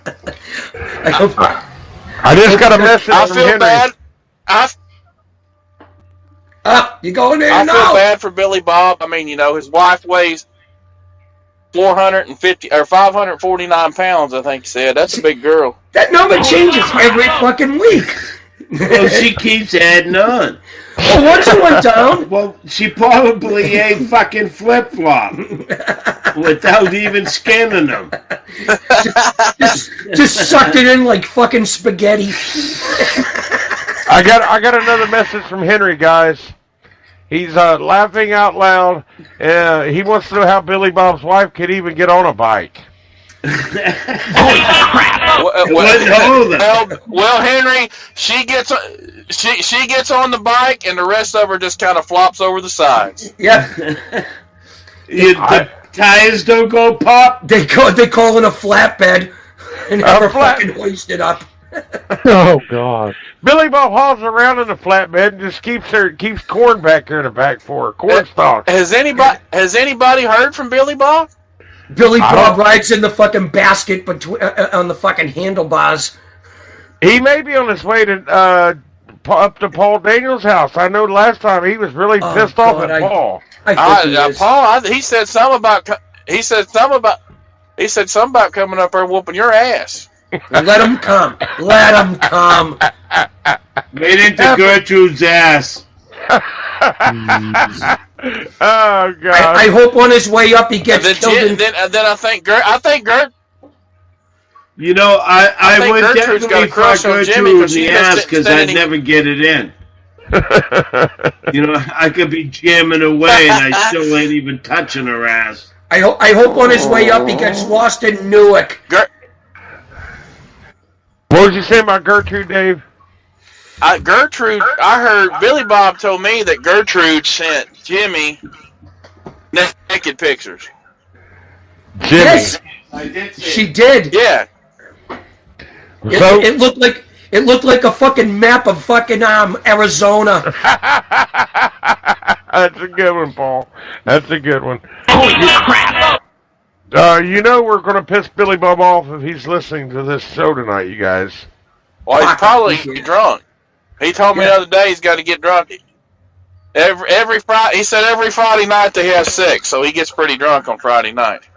I just got a message I from feel Henry. bad. You going in I and feel out? bad for Billy Bob. I mean, his wife weighs 450 or 549 pounds. I think he said that's a big girl. That number changes every fucking week. Well, she keeps adding on. Well, once it went down. Well, she probably ate fucking flip-flop without even scanning them. Just sucked it in like fucking spaghetti. I got another message from Henry, guys. He's laughing out loud. He wants to know how Billy Bob's wife could even get on a bike. Holy crap! Well, Henry, she gets on the bike, and the rest of her just kind of flops over the sides. Yeah. The tires don't go pop. They call it a flatbed and have her fucking hoisted up. Oh God! Billy Bob hauls around in the flatbed and just keeps corn back there in the back for her. Corn stalks. Has anybody heard from Billy Bob? Billy Bob rides in the fucking basket on the fucking handlebars. He may be on his way to up to Paul Daniels' house. I know last time he was really pissed off at Paul. Paul, he said something about coming up there and whooping your ass. Let him come. Let him come. Made into Gertrude's ass. Oh God! I hope on his way up he gets killed. Then I think Gert. You know, I think would Gertrude's got definitely a crush fuck on Jimmy Gertrude in because the she ass just because said I'd never get it in. I could be jamming away and I still ain't even touching her ass. I hope on his way up he gets lost in Newark. What was you saying about Gertrude, Dave? Gertrude, I heard Billy Bob told me that Gertrude sent Jimmy naked pictures. Jimmy. Yes, she did. Yeah. It looked like a fucking map of fucking Arizona. That's a good one, Paul. That's a good one. Holy crap! We're going to piss Billy Bob off if he's listening to this show tonight, you guys. Well, he's probably drunk. He told me the other day he's got to get drunk. Every Friday, he said every Friday night they have sex, so he gets pretty drunk on Friday night.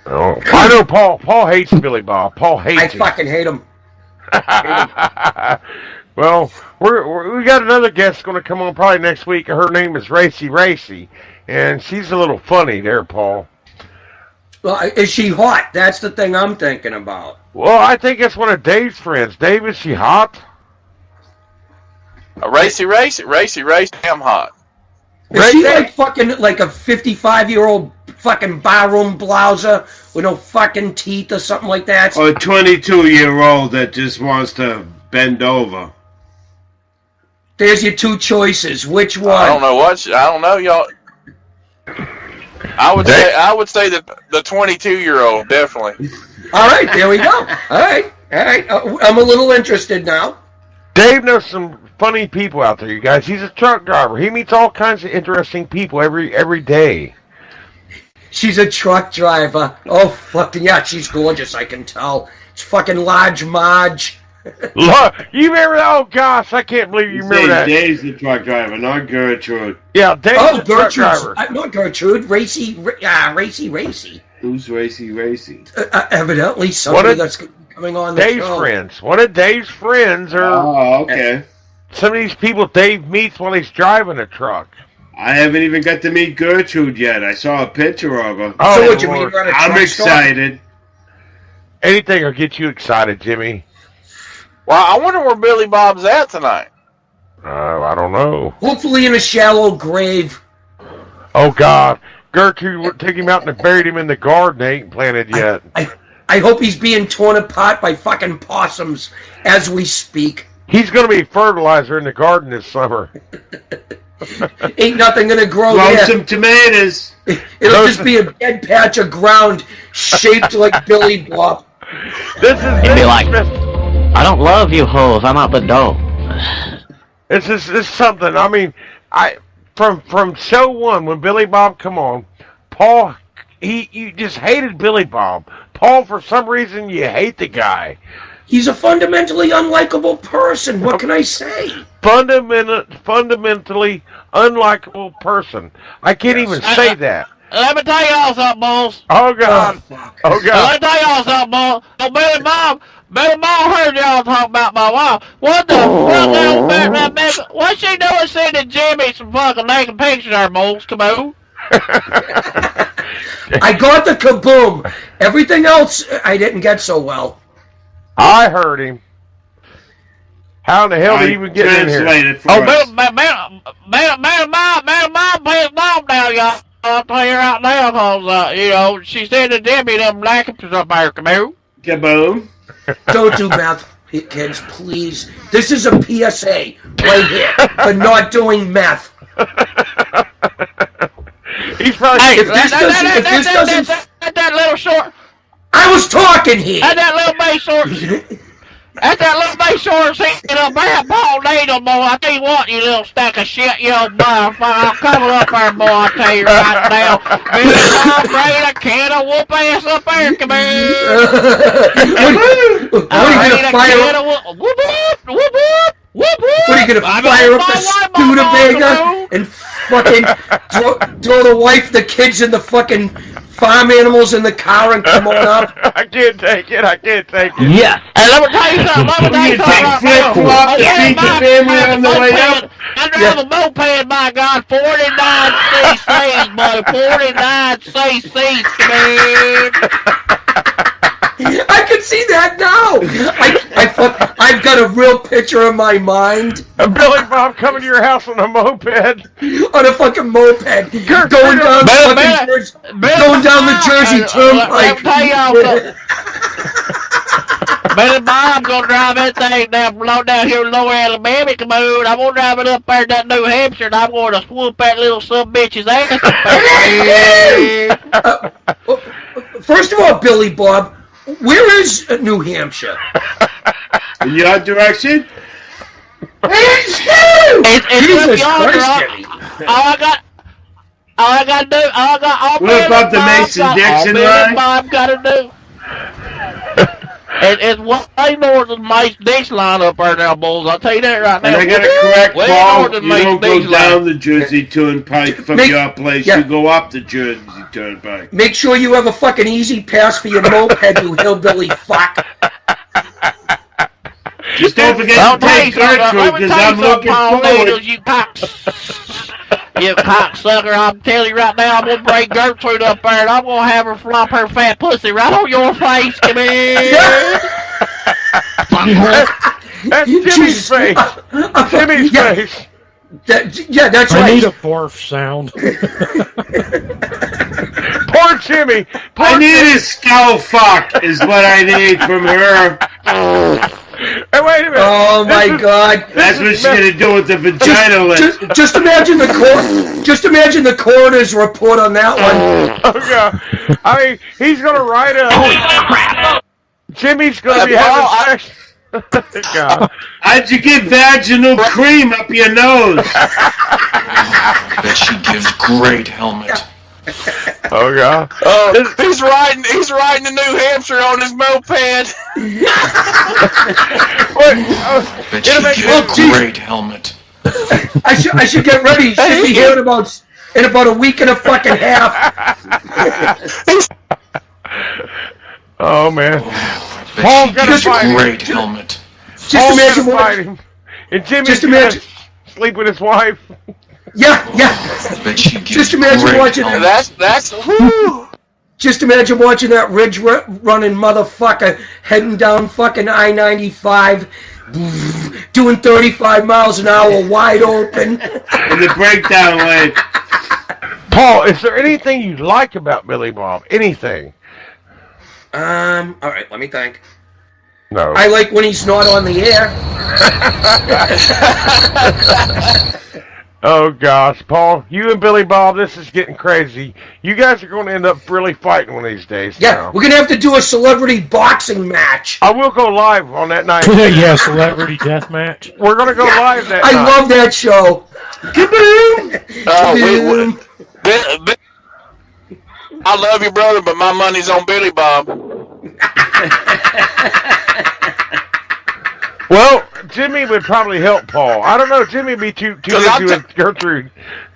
Oh, I know Paul. Paul hates Billy Bob. Paul hates him. I fucking hate him. Well, we got another guest going to come on probably next week. Her name is Racy, and she's a little funny there, Paul. Well, is she hot? That's the thing I'm thinking about. Well, I think it's one of Dave's friends. Dave, is she hot? Racy, I'm hot. Is she like fucking like a 55-year-old fucking barroom blouser with no fucking teeth or something like that? Or a 22-year-old that just wants to bend over. There's your two choices. Which one? I don't know, y'all. I would say that the 22-year-old, definitely. All right, there we go. All right. I'm a little interested now. Dave knows some funny people out there, you guys. He's a truck driver. He meets all kinds of interesting people every day. She's a truck driver. Oh, fucking yeah, she's gorgeous, I can tell. It's fucking Large Marge. You remember that? Oh, gosh, I can't believe you remember that. Dave's the truck driver, not Gertrude. Yeah, Dave's the truck driver. Not Gertrude. Racy. Who's Racy? Evidently somebody that's coming on the Dave's show. friends. One of Dave's friends are... Oh, okay. Some of these people Dave meets while he's driving a truck. I haven't even got to meet Gertrude yet. I saw a picture of her. Oh, so what you mean? I'm excited. Anything will get you excited, Jimmy. Well, I wonder where Billy Bob's at tonight. I don't know. Hopefully in a shallow grave. Oh, God. Gertrude took him out and buried him in the garden. They ain't planted yet. I hope he's being torn apart by fucking possums as we speak. He's going to be fertilizer in the garden this summer. Ain't nothing going to grow Grow there. some tomatoes. It'll just be a dead patch of ground shaped like Billy Bob. This He'd be like, I don't love you hoes. I'm out the door. This is something. I mean, from show one when Billy Bob come on, Paul, you just hated Billy Bob. Paul, for some reason, you hate the guy. He's a fundamentally unlikable person. What can I say? Fundamentally unlikable person. I can't even say that. Let me tell y'all something, boys. Oh, God. Oh, God. Let me tell y'all something, boys. So Billy Bob heard y'all talk about my wife. What the fuck that bitch? What's she doing sending Jimmy some fucking naked pictures there, boys? Come on. I got the kaboom. Everything else, I didn't get so well. I heard him. How in the hell did he even get in here? Man, pay his mom down, y'all. I'll tell you right now, cause, she said to Debbie them black pictures up there, kaboom. Kaboom. Don't do meth, kids, please. This is a PSA right here for not doing meth. He's probably... Hey, that little short... I was talking here! That little bay short... That's that little bay short sitting up there, Paul Needle, boy. I tell you what, you little stack of shit, you old boy. I'll cover up there, boy, I tell you right now. Billy Bob bringing a can of whoop ass up there, come here. What are you gonna fire up? What are you gonna fire up the Studebaker and fucking throw the wife, the kids, and the fucking farm animals in the car and come on up? I can't take it. Yes. And let me tell you something. You take flip-flops to feed the family on the way up? I drive a moped, my God, 49 cc's, boy, 49 cc's, man. I can see that now. I've got a real picture in my mind. Billy Bob coming to your house on a moped. On a fucking moped. Going down the Jersey Turnpike. Billy Bob gonna drive that thing down here in Lower Alabama, come on. I'm gonna drive it up there to New Hampshire, and I'm gonna swoop that little bitch's ass up there. First of all, Billy Bob, where is New Hampshire? In your direction? It's Jesus Christ, What about the Mason-Dixon line? Bob gotta do. It's way more than Mason-Dixon line up there now, boys. I'll tell you that right now. And I got to correct Paul. You don't go down the Jersey Turnpike from your place. You go up the Jersey Turnpike. Make sure you have a fucking easy pass for your moped, you hillbilly fuck. Just don't forget I'll to tell take you something. Gertrude, Let me because tell I'm you something, looking Paul forward. Needles, you cocksucker. I'm telling you right now, I'm going to bring Gertrude up there, and I'm going to have her flop her fat pussy right on your face. Come here. That's Jimmy's face. Jimmy's face. That's I right. need a barf sound. Poor Jimmy. I need a skull fuck is what I need from her. Hey, wait a minute. Oh my God! That's what she's gonna do with the vagina lift. Just imagine the coroner's report on that one. Oh God! I mean, he's gonna write a. Holy crap! Jimmy's gonna be having sex. God. How'd you get vaginal cream up your nose? Bet she gives great helmet. Oh God! He's riding to New Hampshire on his moped. Bet she gives great helmet. I should get ready. Should be here in about a week and a fucking half. Oh man! Bet Paul's she gonna gives fight him. great helmet. Just Paul's imagine gonna what. fight him, and Jimmy's Just gonna imagine. sleep with his wife. Yeah. Bet she gives Just imagine great watching helmet. That's whoo. Just imagine watching that ridge running motherfucker heading down fucking I-95, doing 35 miles an hour, wide open. In the breakdown lane. Paul, is there anything you like about Billy Bob? Anything? All right, let me think. No. I like when he's not on the air. Oh gosh, Paul, you and Billy Bob, this is getting crazy. You guys are going to end up really fighting one of these days. Yeah, now. we're gonna have to do a celebrity boxing match. I will go live on that night. Yeah, celebrity death match. We're going to go live that I night. love that show. Kaboom! I love you, brother, but my money's on Billy Bob. Well, Jimmy would probably help Paul. I don't know. Jimmy would be too busy with Gertrude.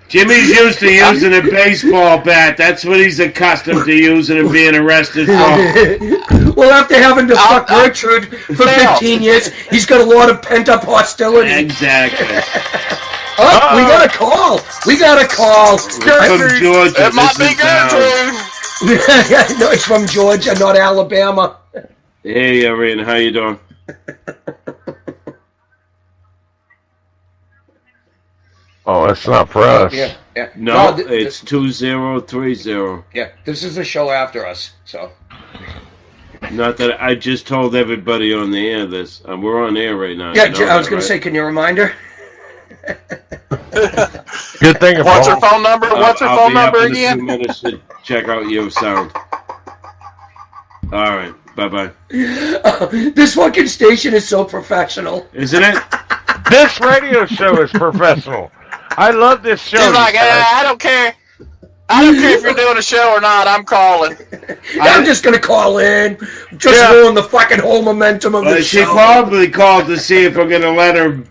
Jimmy's used to using a baseball bat. That's what he's accustomed to using and being arrested for. Well, after having to fuck Gertrude for 15 years, he's got a lot of pent-up hostility. Exactly. Oh, we got a call. We got a call. From Georgia. It might be Gertrude. No, it's from Georgia, not Alabama. Hey, Arian, how you doing? Oh, that's not for us. Yeah. No, it's 2030. Yeah, this is the show after us, so. Not that I just told everybody on the air this. We're on air right now. Yeah, you know I was that, going to say, can you remind her? Good thing. What's her phone number? What's her I'll phone be up number in again? A few minutes to check out your sound. All right, bye-bye. This fucking station is so professional. Isn't it? This radio show is professional. I love this show. He's like, I don't care. I don't care if you're doing a show or not. I'm calling. I'm just going to call in. Just ruin the fucking whole momentum of the She show. probably called to see if we're going to let her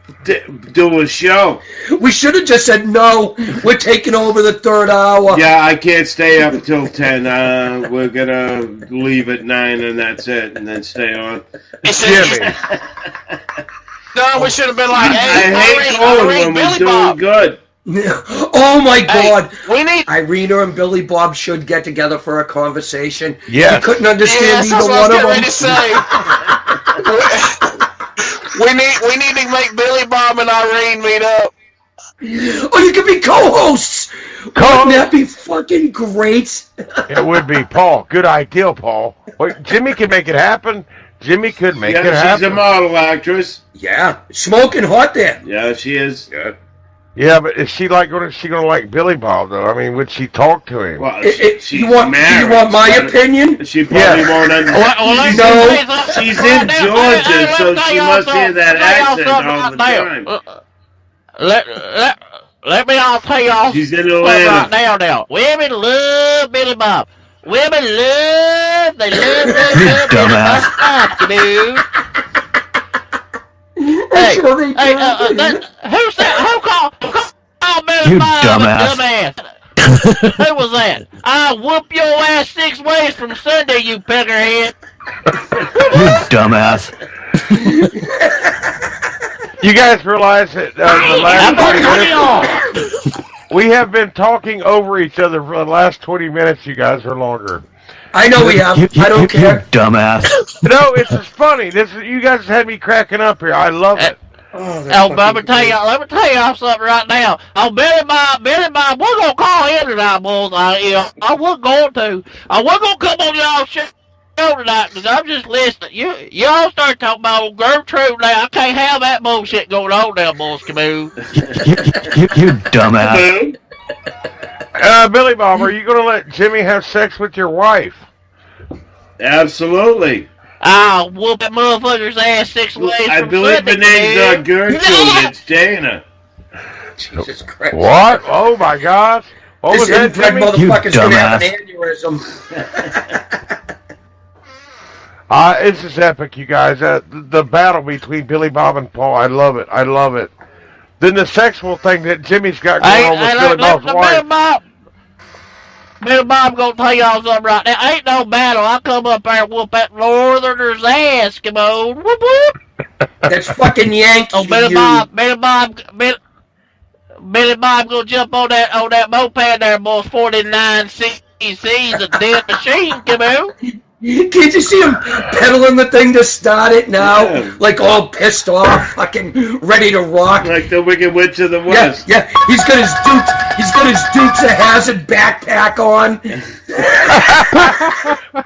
do a show. We should have just said, no, we're taking over the third hour. Yeah, I can't stay up till 10. We're going to leave at 9 and that's it, and then stay on. Jimmy. No, we should have been like, I hey, hate calling when we're Billy doing Bob. good. Oh my God! We need Irina and Billy Bob should get together for a conversation. Yes. You couldn't understand Yes, that's either what I one was of getting ready them. to say. we need to make Billy Bob and Irene meet up. Oh, you could be co-hosts. Wouldn't that be fucking great? It would be, Paul. Good idea, Paul. Wait, Jimmy can make it happen. Jimmy could make it happen. She's a model actress. Yeah, smoking hot there. Yeah, she is. Yeah, but is she gonna like Billy Bob though? I mean, would she talk to him? Well, Do you want my opinion? She probably won't understand. No. She's in Georgia, so she must hear that accent all the time. Let me all tell y'all She's in something Atlanta. right now. Women love Billy Bob. Women love Billy dumbass. Bob, dude. Hey, who's that? Who called Billy You Bob dumbass. a dumbass? Who was that? I'll whoop your ass 6 ways from Sunday, you peckerhead. You dumbass. You guys realize that the last 20 minutes, we have been talking over each other for the last 20 minutes, you guys, or longer. I know we have. I don't care. Dumbass. No, it's just funny. You guys had me cracking up here. I love it. Oh, but let me tell y'all something right now. Oh, Billy Bob, we're gonna call in tonight, boys. I was going to. I was gonna come on y'all show tonight because I'm just listening. Y'all start talking about old Gertrude now. I can't have that bullshit going on now, boys. Camus. You dumbass. Billy Bob, are you gonna let Jimmy have sex with your wife? Absolutely. I'll whoop that motherfucker's ass 6 ways I from believe the Sunday, name's man. Gertrude. It's Dana. Jesus Christ. What? Oh my gosh. What This was that, inbred Jimmy? motherfucker's gonna have an aneurysm. This is epic, you guys. The battle between Billy Bob and Paul. I love it. I love it. Then the sexual thing that Jimmy's got going on with Billy Bob's wife. Billy Bob gonna tell y'all something right now. Ain't no battle. I come up there and whoop that northerner's ass. Come on. Whoop, whoop. That's fucking Yankee. Oh, Billy Bob gonna jump on that moped there, boys. 49 cc's, a dead machine. Come on. Can't you see him pedaling the thing to start it now? Yeah. Like all pissed off, fucking ready to rock. Like the Wicked Witch of the West. Yeah. He's got his Dukes of Hazzard backpack on.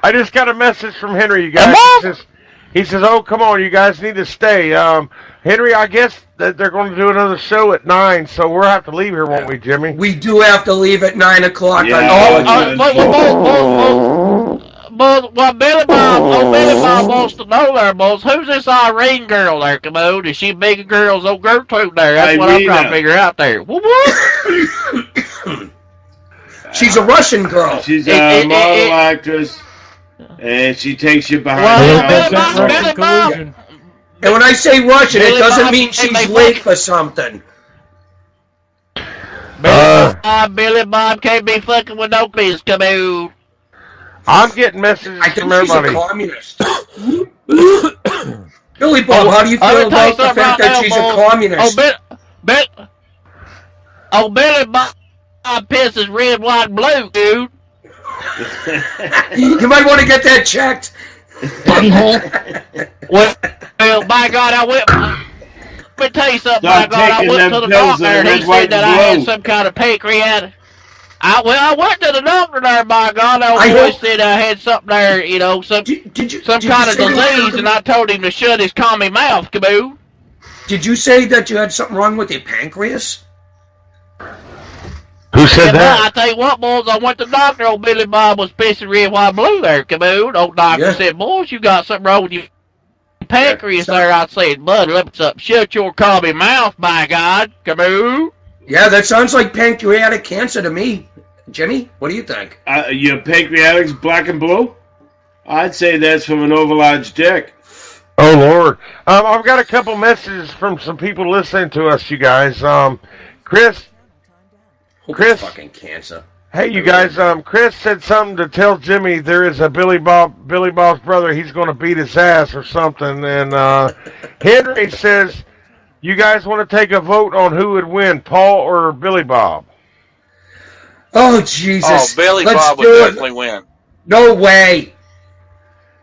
I just got a message from Henry, you guys. He says, "Oh, come on, you guys need to stay." Henry, I guess that they're going to do another show at 9, so we'll have to leave here, won't we, Jimmy? We do have to leave at 9 o'clock. Yeah. But what Billy Bob wants to know there, boys, who's this Irene girl there, Commode? Is she a bigger girl as old Gertrude there? That's what I'm trying to figure out there. What? She's a Russian girl. She's a model actress, and she takes you behind Billy Bob. And when I say Russian, it doesn't mean she's late for something. Billy Bob can't be fucking with no piece, Commode. I'm getting messages from everybody. She's a communist. Billy Bob, how do you feel about the fact that she's a communist? Billy Bob pisses red, white, and blue, dude. You might want to get that checked. Well, by God, I went. Let me tell you something. By God, I went to the doctor and he said that I had some kind of pancreatic. I went to the doctor there, by God. I said I had something there, some kind of disease, and I told him to shut his commie mouth, Kaboo. Did you say that you had something wrong with your pancreas? Who said that? I tell you what, boys, I went to the doctor. Old Billy Bob was pissing red, white, blue there, Kaboo. Old doctor said, boys, you got something wrong with your pancreas there. I said, bud, what's up? Shut your commie mouth, by God, Kaboo. Yeah, that sounds like pancreatic cancer to me. Jimmy, what do you think? Your pancreatic's black and blue? I'd say that's from an overlarge dick. Oh, Lord. I've got a couple messages from some people listening to us, you guys. Chris. Fucking cancer. Hey, you guys. Chris said something to tell Jimmy there is a Billy Bob's brother. He's going to beat his ass or something. And Henry says, you guys want to take a vote on who would win, Paul or Billy Bob? Oh, Jesus. Oh, Billy Bob would definitely win. No way.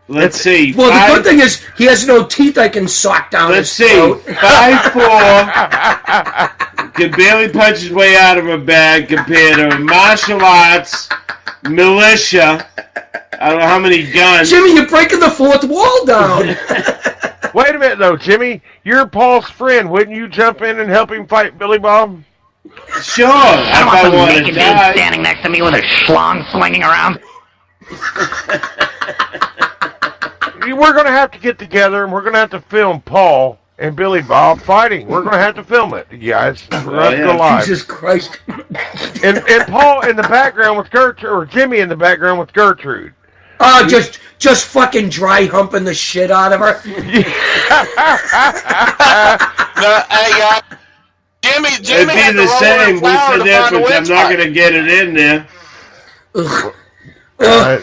Let's see. Well, the good thing is he has no teeth I can sock down his throat. 5'4", can barely punch his way out of a bag compared to martial arts, militia, I don't know how many guns. Jimmy, you're breaking the fourth wall down. Wait a minute, though, Jimmy. You're Paul's friend. Wouldn't you jump in and help him fight Billy Bob? Sure. I don't want some naked dude standing next to me with a schlong swinging around. We're going to have to get together, and we're going to have to film Paul and Billy Bob fighting. We're going to have to film it, you guys. We're going to have to go live. Jesus Christ. And Paul in the background with Gertrude, or Jimmy in the background with Gertrude. Oh, just fucking dry humping the shit out of her. No, hey, Jimmy It'd be the same with the difference. I'm not going to get it in there. Ugh.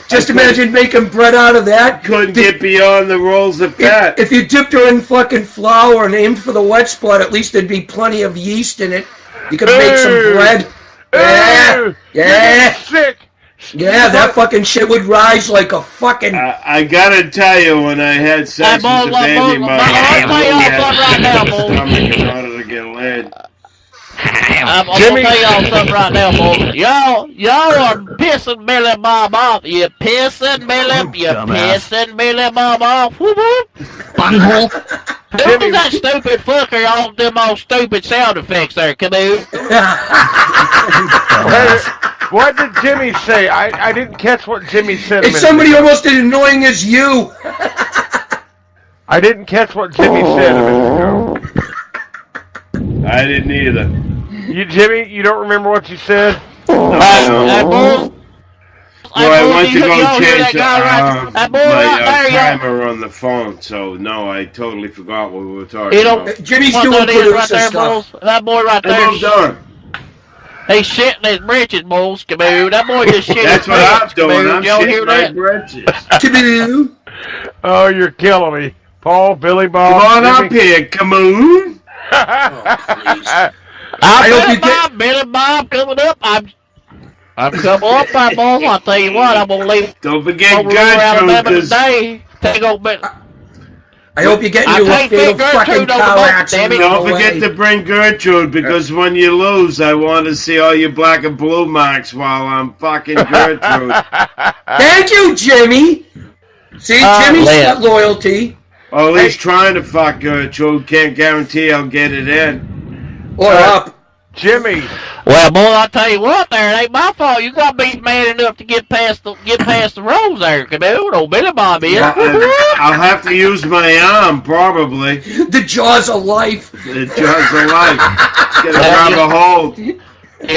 Just imagine making bread out of that. Couldn't get beyond the rolls of fat. If you dipped her in fucking flour and aimed for the wet spot, at least there'd be plenty of yeast in it. You could make some bread. Yeah. Sick. Yeah, that fucking shit would rise like a fucking... I gotta tell you, when I had sex with the baby mother, I stomach in order to get laid. I'm gonna tell y'all something right now, boys. Y'all are pissing Billy Bob off. You're pissing Billy Bob off. Whoop whoop. Bunghole. Who's that stupid fucker on them old stupid sound effects there, Caboose? What did Jimmy say? I didn't catch what Jimmy said. It's somebody almost as annoying as you. I didn't catch what Jimmy said a minute ago. I didn't either. You, Jimmy, you don't remember what you said? Boy, I went to go change my timer on the phone, so no, I totally forgot what we were talking about. Jimmy's doing producer stuff. That boy right there. He's shitting his britches, bulls, Caboose. That boy just shit his That's what I'm doing. I'm Y'all hear shitting my that? britches. Oh, you're killing me. Paul, Billy Bob. Come on up here, come on. Billy Bob coming up. I'm coming up, my boys. I'll tell you what, I'm gonna leave. Don't forget Gertrude today. Take over. I hope you get into a fatal fucking car accident. Don't forget to bring Gertrude, because when you lose, I want to see all your black and blue marks while I'm fucking Gertrude. Thank you, Jimmy. See, Jimmy's got loyalty. Or at least trying to fuck Gertrude. Can't guarantee I'll get it in. Or up. Jimmy. Well, boy, I'll tell you what, there, it ain't my fault. You got to be man enough to get past the rows there, Caboose. Old Billy Bob is. I'll have to use my arm, probably. The jaws of life. The jaws of life. Get a grab a hold. You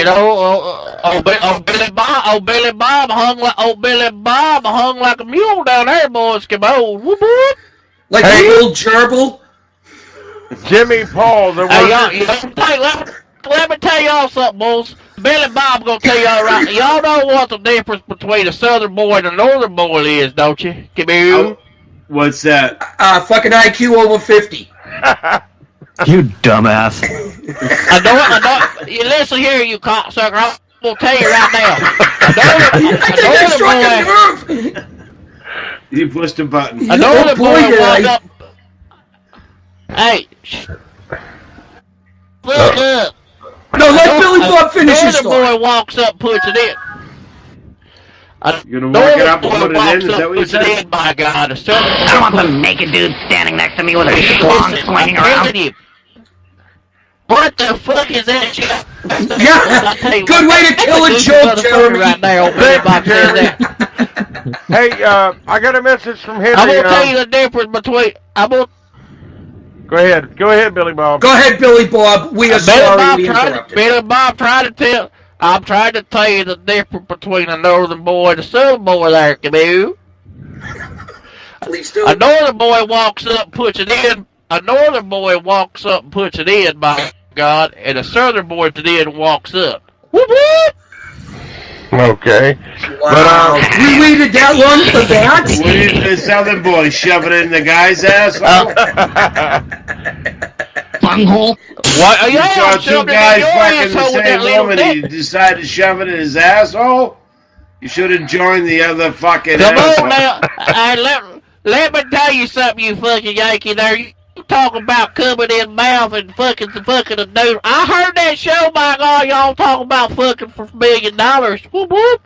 know, Billy Bob hung like a mule down there, boys. Caboose. Whoop whoop. Like a little gerbil. Jimmy, Paul, the let me tell y'all something, boys. Billy Bob gonna tell y'all right. Y'all know what the difference between a southern boy and a northern boy is, don't you? Caboose. What's that? Fucking IQ over 50. You dumbass. I know. You listen here, you cocksucker. I'm gonna tell you right now. You pushed a button. I know the boy walked up. Hey. Look up. No, let Billy Bob finish his story. The boy walks up, puts it in. You're gonna walk it up and put it in? Is that what you said? My God, I don't want some naked dude standing next to me with a schlong swinging around. What the fuck is that shit? Yeah, good way to kill a joke, Jeremy. Right there, Billy Bob says that. Hey, I got a message from Henry. I'm gonna tell you the difference between. Go ahead, Billy Bob. Go ahead, Billy Bob. We are sorry we interrupted. Billy Bob tried to tell. I'm trying to tell you the difference between a northern boy and a southern boy there, Caboose. Please do. A northern boy walks up, puts it in. A northern boy walks up and puts it in, my God, and a southern boy puts it in and walks up. Whoop whoop. Okay. Wow. We waited that long for that? The southern boy shove it in the guy's asshole. Bunghole. What? You saw two guys fucking the same woman. He decided to shove it in his asshole. You should have joined the other fucking asshole. Come on now. Let me tell you something, you fucking Yankee there. You talk about coming in mouth and fucking a dude. I heard that show, my God. Y'all talking about fucking for $1 million. Whoop whoop.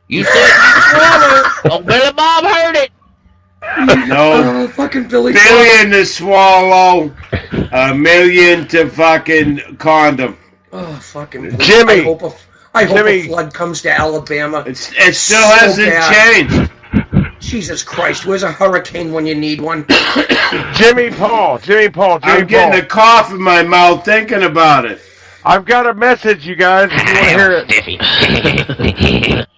You said you swallowed. Oh, Billy Bob heard it. No. Fucking Billy $1 billion to swallow, $1 million to fucking condom. Oh, fucking Jimmy. I hope a flood comes to Alabama. It still hasn't changed. Jesus Christ, where's a hurricane when you need one? Jimmy Paul. I'm getting a cough in my mouth thinking about it. I've got a message, you guys, if you want to hear it.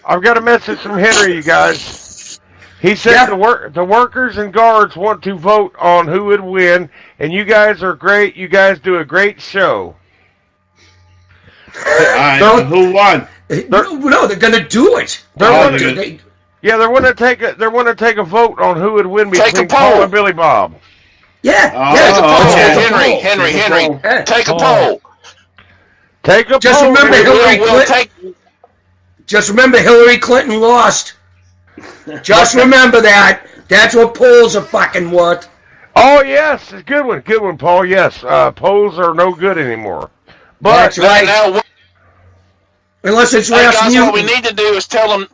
I've got a message from Henry, you guys. He said the workers and guards want to vote on who would win, and you guys are great. You guys do a great show. Who won? No, they're gonna do it. They're wanting to take a vote on who would win between Paul and Billy Bob. Yeah. Henry, take a poll. Take a Just poll. remember Just remember Hillary Clinton lost. Just remember that. That's what polls are fucking worth. Oh yes, good one, Paul. Yes, polls are no good anymore. But that's right. Now, unless it's hey, Rasputin. guys, what we need to do is tell them.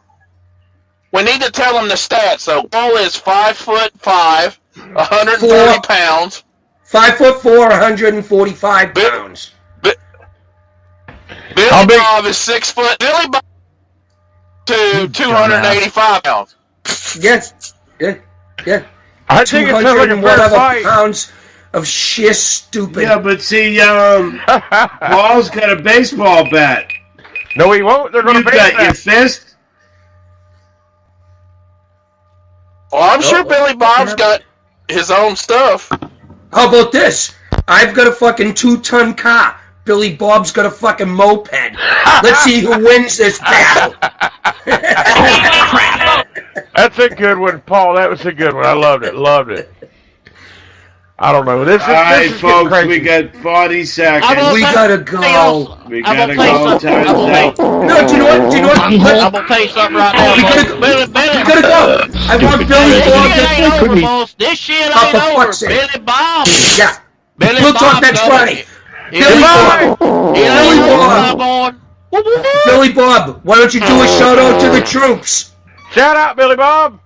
We need to tell them the stats. So Paul is 5'5", 130 pounds. 5'4", 145 pounds. Billy Bob is 6 foot. Billy Bob to 285 pounds. Yes. Yeah. I think it's like a fair fight. Pounds of sheer stupid. Yeah, but see, Paul's got a baseball bat. No, he won't. They're going to bat your fist. Well, I'm sure Billy Bob's got his own stuff. How about this? I've got a fucking 2-ton car. Billy Bob's got a fucking moped. Let's see who wins this battle. That's a good one, Paul. That was a good one. I loved it. I don't know. This is folks, crazy. we got 40 seconds. We gotta go. We gotta go. No, do you know what? I'm gonna tell you something right now. Billy, we gotta go. I want Billy Bob to boss. This shit ain't over. Billy Bob. Yeah. Billy we'll Bob talk next Friday. Billy Bob, why don't you do a shout out to the troops? Shout out, Billy Bob.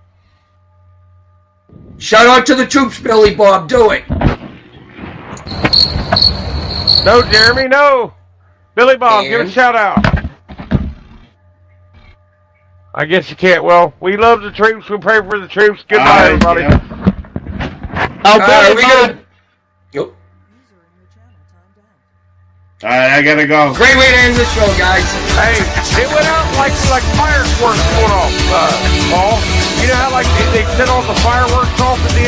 Shout out to the troops, Billy Bob. Do it. No, Jeremy, no. Billy Bob, give a shout out. I guess you can't. Well, we love the troops. We pray for the troops. Good night, everybody. Yeah. Billy Bob. All right, I gotta go. Great way to end the show, guys. Hey, it went out like fireworks going off, Paul. You know how they set all the fireworks off at the